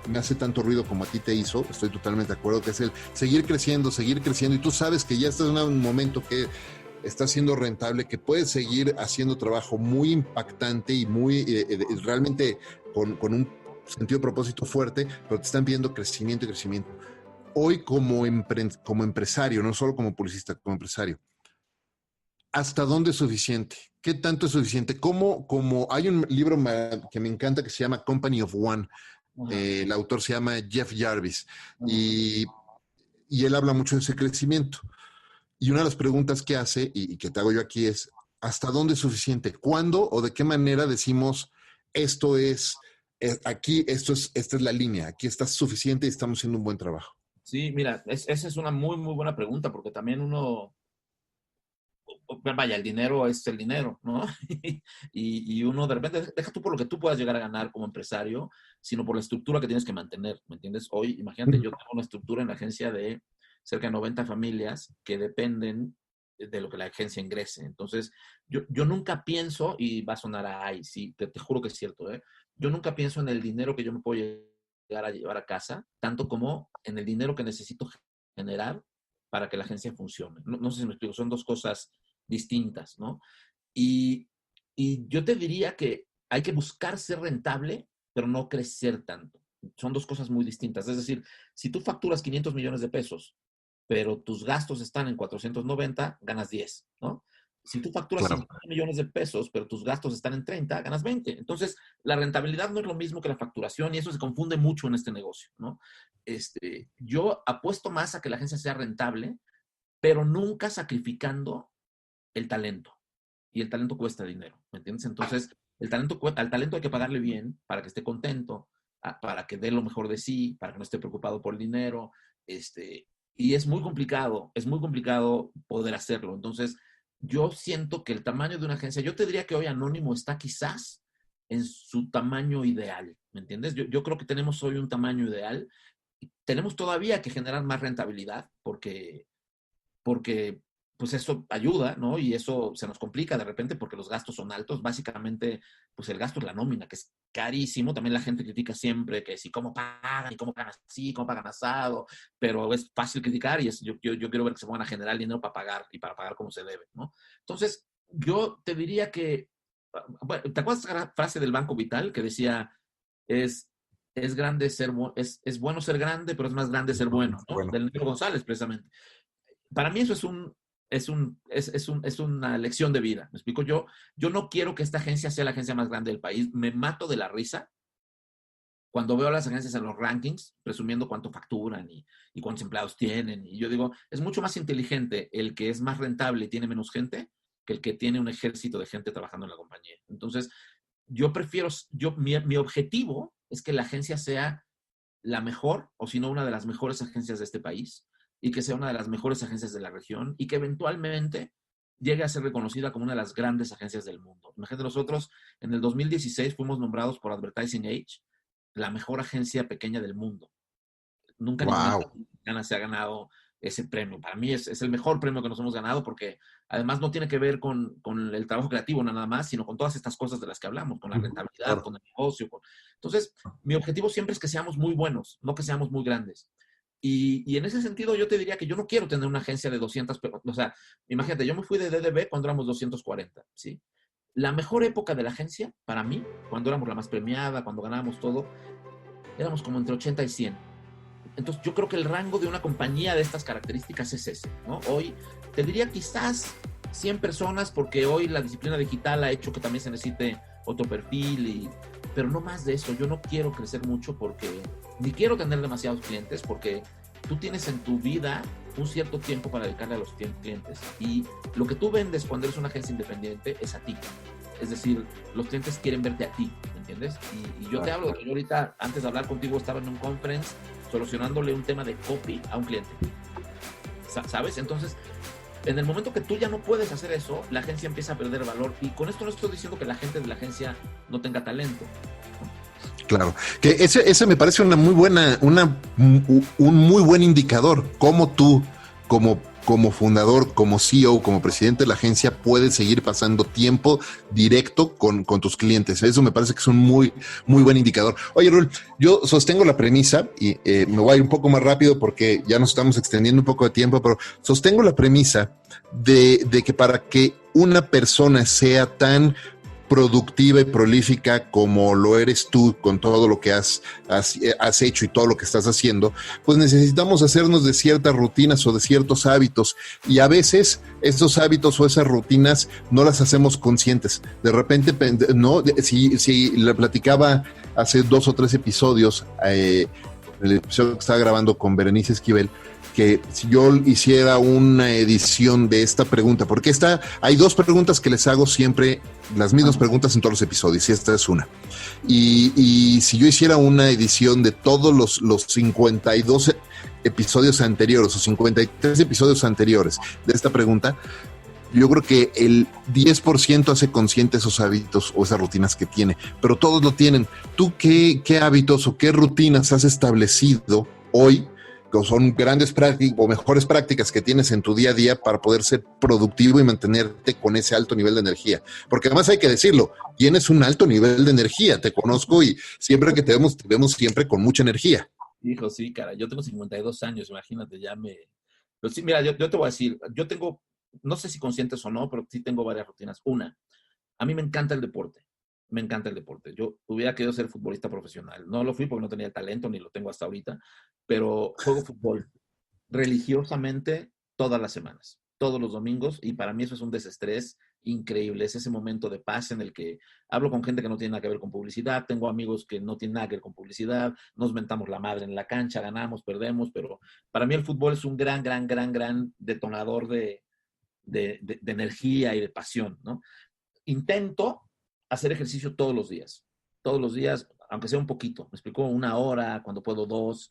me hace tanto ruido como a ti te hizo. Estoy totalmente de acuerdo, que es el seguir creciendo, y tú sabes que ya estás en un momento que está siendo rentable, que puedes seguir haciendo trabajo muy impactante y muy realmente con un sentido de propósito fuerte, pero te están pidiendo crecimiento y crecimiento. Hoy como empresario, no solo como publicista, como empresario, ¿hasta dónde es suficiente? ¿Qué tanto es suficiente? Como hay un libro que me encanta que se llama Company of One. El autor se llama Jeff Jarvis y él habla mucho de ese crecimiento. Y una de las preguntas que hace y que te hago yo aquí es, ¿hasta dónde es suficiente? ¿Cuándo o de qué manera decimos esto es aquí, esta es la línea, aquí está suficiente y estamos haciendo un buen trabajo? Sí, mira, esa es una muy, muy buena pregunta porque también uno, vaya, el dinero es el dinero, ¿no? Y uno de repente, deja tú por lo que tú puedas llegar a ganar como empresario, sino por la estructura que tienes que mantener, ¿me entiendes? Hoy, imagínate, yo tengo una estructura en la agencia de cerca de 90 familias que dependen de lo que la agencia ingrese. Entonces, yo nunca pienso, y va a sonar a, ay, sí, te juro que es cierto, ¿eh? Yo nunca pienso en el dinero que yo me puedo llegar a llevar a casa, tanto como en el dinero que necesito generar para que la agencia funcione. No, no sé si me explico, son dos cosas distintas, ¿no? Y, y yo te diría que hay que buscar ser rentable, pero no crecer tanto. Son dos cosas muy distintas. Es decir, si tú facturas 500 millones de pesos, pero tus gastos están en 490, ganas 10, ¿no? Si tú facturas Claro. 50 millones de pesos, pero tus gastos están en 30, ganas 20. Entonces, la rentabilidad no es lo mismo que la facturación y eso se confunde mucho en este negocio, ¿no? Yo apuesto más a que la agencia sea rentable, pero nunca sacrificando el talento. Y el talento cuesta dinero, ¿me entiendes? Entonces, al talento hay que pagarle bien para que esté contento, para que dé lo mejor de sí, para que no esté preocupado por el dinero. Y es muy complicado poder hacerlo. Entonces, yo siento que el tamaño de una agencia, yo te diría que hoy Anónimo está quizás en su tamaño ideal, ¿me entiendes? Yo creo que tenemos hoy un tamaño ideal tenemos todavía que generar más rentabilidad porque pues eso ayuda, ¿no? Y eso se nos complica de repente porque los gastos son altos. Básicamente, pues el gasto es la nómina, que es carísimo. También la gente critica siempre que si cómo pagan y cómo pagan así, cómo pagan asado, pero es fácil criticar y yo quiero ver que se van a generar dinero para pagar y para pagar como se debe, ¿no? Entonces, yo te diría que, bueno, ¿te acuerdas de la frase del Banco Vital que decía, es, es grande ser, es bueno ser grande, pero es más grande ser bueno, ¿no? Bueno, Del Negro González, precisamente. Para mí eso es una lección de vida. ¿Me explico? Yo no quiero que esta agencia sea la agencia más grande del país. Me mato de la risa cuando veo a las agencias en los rankings, presumiendo cuánto facturan y cuántos empleados tienen. Y yo digo, es mucho más inteligente el que es más rentable y tiene menos gente que el que tiene un ejército de gente trabajando en la compañía. Entonces, yo prefiero, mi objetivo es que la agencia sea la mejor, o si no, una de las mejores agencias de este país, y que sea una de las mejores agencias de la región, y que eventualmente llegue a ser reconocida como una de las grandes agencias del mundo. Imagínate, nosotros en el 2016 fuimos nombrados por Advertising Age la mejor agencia pequeña del mundo. Nunca ninguna wow. empresa mexicana se ha ganado ese premio. Para mí es el mejor premio que nos hemos ganado porque además no tiene que ver con el trabajo creativo nada más, sino con todas estas cosas de las que hablamos, con la rentabilidad, Claro. con el negocio. Entonces, mi objetivo siempre es que seamos muy buenos, no que seamos muy grandes. Y en ese sentido yo te diría que yo no quiero tener una agencia de 200, o sea, imagínate, yo me fui de DDB cuando éramos 240, ¿sí? La mejor época de la agencia, para mí, cuando éramos la más premiada, cuando ganábamos todo, éramos como entre 80 y 100. Entonces, yo creo que el rango de una compañía de estas características es ese, ¿no? Hoy, te diría quizás 100 personas, porque hoy la disciplina digital ha hecho que también se necesite otro perfil, pero no más de eso. Yo no quiero crecer mucho porque, ni quiero tener demasiados clientes, porque tú tienes en tu vida un cierto tiempo para dedicarle a los clientes. Y lo que tú vendes cuando eres una agencia independiente es a ti. Es decir, los clientes quieren verte a ti, ¿me entiendes? Y yo te hablo de que yo ahorita, antes de hablar contigo, estaba en un conference solucionándole un tema de copy a un cliente. ¿Sabes? Entonces, en el momento que tú ya no puedes hacer eso, la agencia empieza a perder valor. Y con esto no estoy diciendo que la gente de la agencia no tenga talento. Claro, que ese me parece una muy buena, un muy buen indicador. Cómo tú, como fundador, como CEO, como presidente de la agencia, puedes seguir pasando tiempo directo con tus clientes. Eso me parece que es un muy, muy buen indicador. Oye, Raúl, yo sostengo la premisa y me voy a ir un poco más rápido porque ya nos estamos extendiendo un poco de tiempo, pero sostengo la premisa de que para que una persona sea tan productiva y prolífica como lo eres tú con todo lo que has hecho y todo lo que estás haciendo, pues necesitamos hacernos de ciertas rutinas o de ciertos hábitos y a veces estos hábitos o esas rutinas no las hacemos conscientes. De repente, no, si le platicaba hace 2 o 3 episodios, el episodio que estaba grabando con Berenice Esquivel, que si yo hiciera una edición de esta pregunta, porque hay 2 preguntas que les hago siempre, las mismas preguntas en todos los episodios, y esta es una. Y si yo hiciera una edición de todos los 52 episodios anteriores o 53 episodios anteriores de esta pregunta, yo creo que el 10% hace consciente esos hábitos o esas rutinas que tiene, pero todos lo tienen. ¿Tú qué hábitos o qué rutinas has establecido hoy son grandes prácticas o mejores prácticas que tienes en tu día a día para poder ser productivo y mantenerte con ese alto nivel de energía? Porque además hay que decirlo, tienes un alto nivel de energía, te conozco y siempre que te vemos siempre con mucha energía. Hijo, sí, cara, yo tengo 52 años, imagínate, Pero sí, mira, yo te voy a decir, yo tengo, no sé si conscientes o no, pero sí tengo varias rutinas. Una, a mí me encanta el deporte. Me encanta el deporte. Yo hubiera querido ser futbolista profesional. No lo fui porque no tenía el talento, ni lo tengo hasta ahorita, pero juego fútbol religiosamente todas las semanas, todos los domingos, y para mí eso es un desestrés increíble. Es ese momento de paz en el que hablo con gente que no tiene nada que ver con publicidad, tengo amigos que no tienen nada que ver con publicidad, nos mentamos la madre en la cancha, ganamos, perdemos, pero para mí el fútbol es un gran detonador de energía y de pasión, ¿no? Intento hacer ejercicio todos los días, aunque sea un poquito, me explico, 1 hora, cuando puedo 2,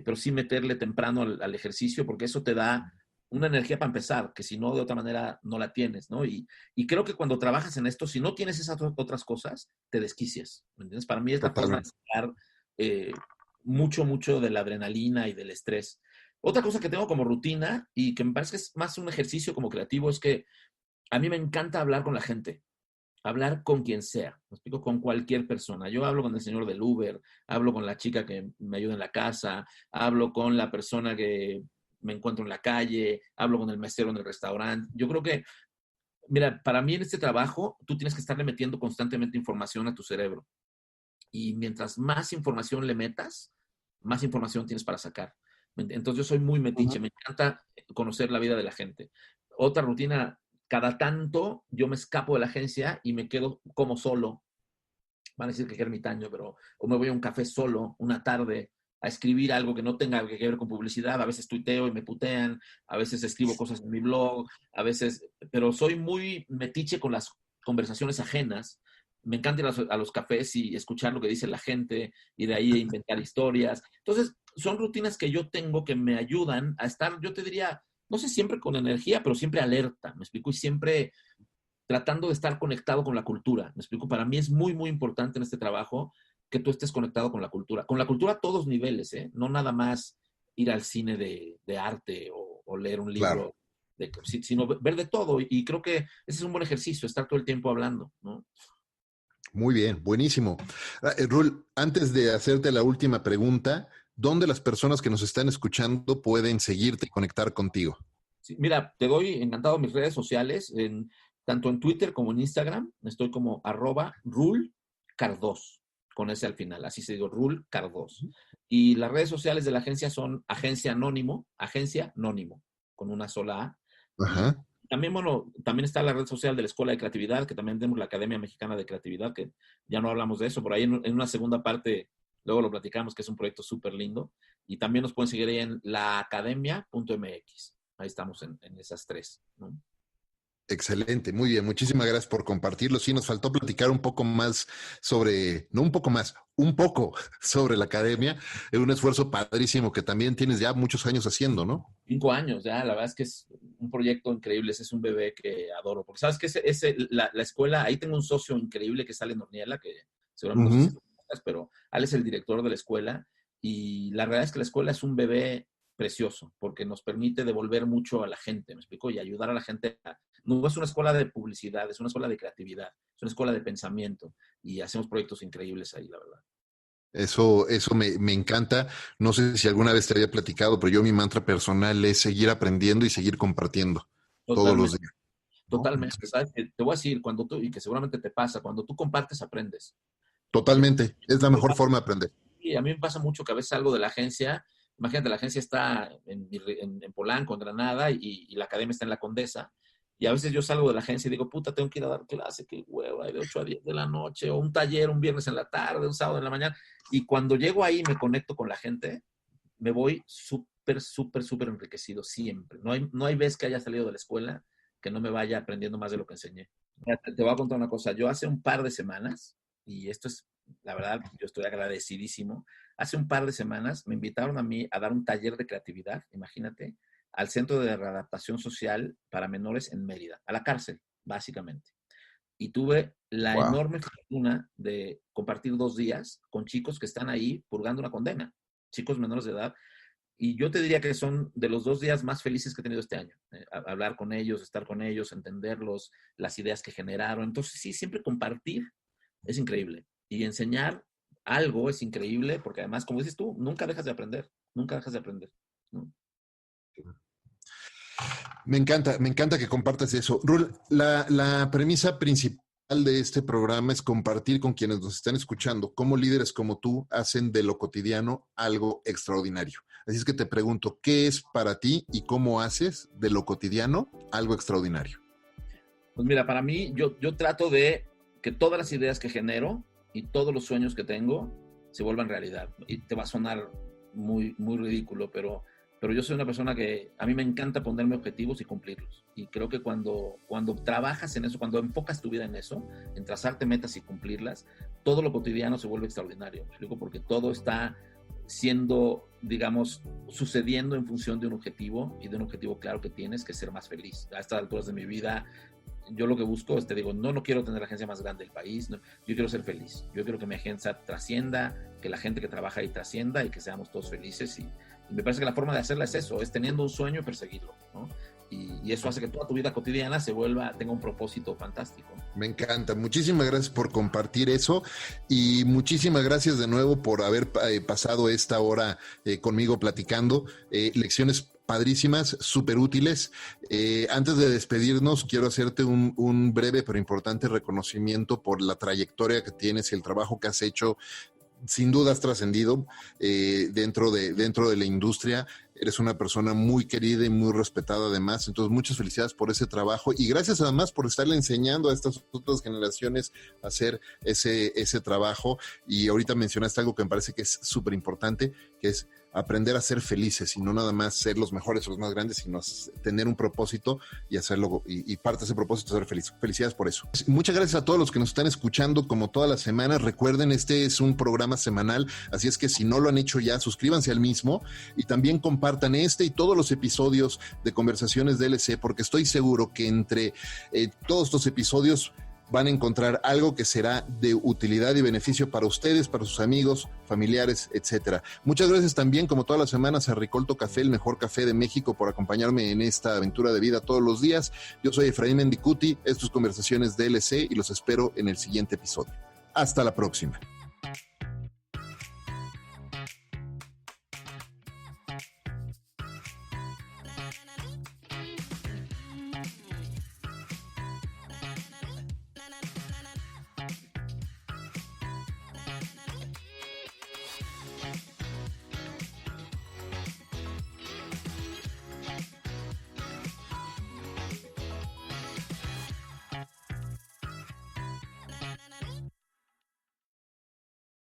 pero sí meterle temprano al ejercicio, porque eso te da una energía para empezar, que si no, de otra manera no la tienes, ¿no? Y creo que cuando trabajas en esto, si no tienes esas otras cosas, te desquicias, ¿me entiendes? Para mí es la forma de Totalmente. sacar mucho de la adrenalina y del estrés. Otra cosa que tengo como rutina y que me parece que es más un ejercicio como creativo es que a mí me encanta hablar con la gente, hablar con quien sea, me explico, con cualquier persona. Yo hablo con el señor del Uber, hablo con la chica que me ayuda en la casa, hablo con la persona que me encuentro en la calle, hablo con el mesero en el restaurante. Yo creo que, mira, para mí en este trabajo tú tienes que estarle metiendo constantemente información a tu cerebro. Y mientras más información le metas, más información tienes para sacar. Entonces yo soy muy metiche, me encanta conocer la vida de la gente. Otra rutina, cada tanto yo me escapo de la agencia y me quedo como solo. Van a decir que es ermitaño, pero o me voy a un café solo una tarde a escribir algo que no tenga que ver con publicidad. A veces tuiteo y me putean, a veces escribo cosas en mi blog, a veces, pero soy muy metiche con las conversaciones ajenas. Me encanta ir a los cafés y escuchar lo que dice la gente y de ahí inventar historias. Entonces, son rutinas que yo tengo que me ayudan a estar, yo te diría, no sé, siempre con energía, pero siempre alerta, me explico, y siempre tratando de estar conectado con la cultura. Me explico, para mí es muy importante en este trabajo que tú estés conectado con la cultura a todos niveles, ¿eh? No nada más ir al cine de arte o leer un Claro. libro, sino ver de todo. Y creo que ese es un buen ejercicio, estar todo el tiempo hablando, ¿no? Muy bien, buenísimo. Rul, antes de hacerte la última pregunta, ¿dónde las personas que nos están escuchando pueden seguirte y conectar contigo? Sí, mira, te doy encantado mis redes sociales, tanto en Twitter como en Instagram. Estoy como @rulcardos, con ese al final. Así se digo, rulcardos. Y las redes sociales de la agencia son Agencia Anónimo, con una sola A. Y Ajá. también, bueno, también está la red social de la Escuela de Creatividad, que también tenemos la Academia Mexicana de Creatividad, que ya no hablamos de eso, por ahí en una segunda parte, luego lo platicamos, que es un proyecto súper lindo. Y también nos pueden seguir ahí en laacademia.mx. Ahí estamos en esas tres, ¿no? Excelente, muy bien. Muchísimas gracias por compartirlo. Sí, nos faltó platicar un poco más sobre, no un poco más, un poco sobre la academia. Es un esfuerzo padrísimo que también tienes ya muchos años haciendo, ¿no? 5 años ya, la verdad es que es un proyecto increíble, ese es un bebé que adoro, porque sabes que la escuela, ahí tengo un socio increíble que sale en Orniela, que seguramente no sé si Ujú. lo conoces, pero él es el director de la escuela y la verdad es que la escuela es un bebé precioso, porque nos permite devolver mucho a la gente, ¿me explico? Y ayudar a la gente. No es una escuela de publicidad, es una escuela de creatividad, es una escuela de pensamiento y hacemos proyectos increíbles ahí, la verdad. Eso me encanta. No sé si alguna vez te había platicado, pero yo mi mantra personal es seguir aprendiendo y seguir compartiendo todos los Totalmente. días, ¿no? Totalmente, ¿sabes? Te voy a decir, y que seguramente te pasa, cuando tú compartes, aprendes. Y Totalmente. Es la mejor forma de aprender. a mí me pasa mucho que a veces salgo de la agencia, imagínate, la agencia está en Polanco, en Granada, y la academia está en la Condesa, y a veces yo salgo de la agencia y digo, puta, tengo que ir a dar clase, qué huevo, hay de 8 a 10 de la noche, o un taller un viernes en la tarde, un sábado en la mañana, y cuando llego ahí y me conecto con la gente, me voy súper enriquecido siempre. No hay vez que haya salido de la escuela que no me vaya aprendiendo más de lo que enseñé. Mira, te voy a contar una cosa. Yo hace un par de semanas, y esto es, la verdad, yo estoy agradecidísimo. Hace un par de semanas me invitaron a mí a dar un taller de creatividad, imagínate, al Centro de Readaptación Social para Menores en Mérida, a la cárcel, básicamente. Y tuve la Wow. enorme fortuna de compartir 2 días con chicos que están ahí purgando una condena, chicos menores de edad, y yo te diría que son de los 2 días más felices que he tenido este año. Hablar con ellos, estar con ellos, entenderlos, las ideas que generaron. Entonces, sí, siempre compartir es increíble. Y enseñar algo es increíble porque además, como dices tú, nunca dejas de aprender. Nunca dejas de aprender, ¿no? Me encanta que compartas eso. Rul, la premisa principal de este programa es compartir con quienes nos están escuchando cómo líderes como tú hacen de lo cotidiano algo extraordinario. Así es que te pregunto, ¿qué es para ti y cómo haces de lo cotidiano algo extraordinario? Pues mira, para mí, yo trato de que todas las ideas que genero y todos los sueños que tengo se vuelvan realidad. Y te va a sonar muy ridículo, pero yo soy una persona que a mí me encanta ponerme objetivos y cumplirlos. Y creo que cuando trabajas en eso, cuando enfocas tu vida en eso, en trazarte metas y cumplirlas, todo lo cotidiano se vuelve extraordinario. ¿Me explico? Porque todo está siendo, digamos, sucediendo en función de un objetivo y de un objetivo claro que tienes, que es ser más feliz. A estas alturas de mi vida, yo lo que busco es, te digo, no quiero tener la agencia más grande del país, no, yo quiero ser feliz, yo quiero que mi agencia trascienda, que la gente que trabaja ahí trascienda y que seamos todos felices y me parece que la forma de hacerla es eso, es teniendo un sueño y perseguirlo, ¿no? Y eso hace que toda tu vida cotidiana tenga un propósito fantástico. Me encanta. Muchísimas gracias por compartir eso y muchísimas gracias de nuevo por haber pasado esta hora conmigo platicando. Lecciones padrísimas, súper útiles. Antes de despedirnos, quiero hacerte un breve pero importante reconocimiento por la trayectoria que tienes y el trabajo que has hecho. Sin duda has trascendido dentro de la industria. Eres una persona muy querida y muy respetada además. Entonces, muchas felicidades por ese trabajo y gracias además por estarle enseñando a estas otras generaciones a hacer ese trabajo. Y ahorita mencionaste algo que me parece que es súper importante, que es aprender a ser felices y no nada más ser los mejores o los más grandes, sino tener un propósito y hacerlo, y parte de ese propósito es ser feliz. Felicidades por eso. Muchas gracias a todos los que nos están escuchando como todas las semanas. Recuerden, este es un programa semanal, así es que si no lo han hecho ya, suscríbanse al mismo y también compartan este y todos los episodios de Conversaciones DLC, porque estoy seguro que entre todos estos episodios van a encontrar algo que será de utilidad y beneficio para ustedes, para sus amigos, familiares, etcétera. Muchas gracias también, como todas las semanas, a Ricolto Café, el mejor café de México, por acompañarme en esta aventura de vida todos los días. Yo soy Efraín Mendicuti, esto es Conversaciones DLC y los espero en el siguiente episodio. Hasta la próxima.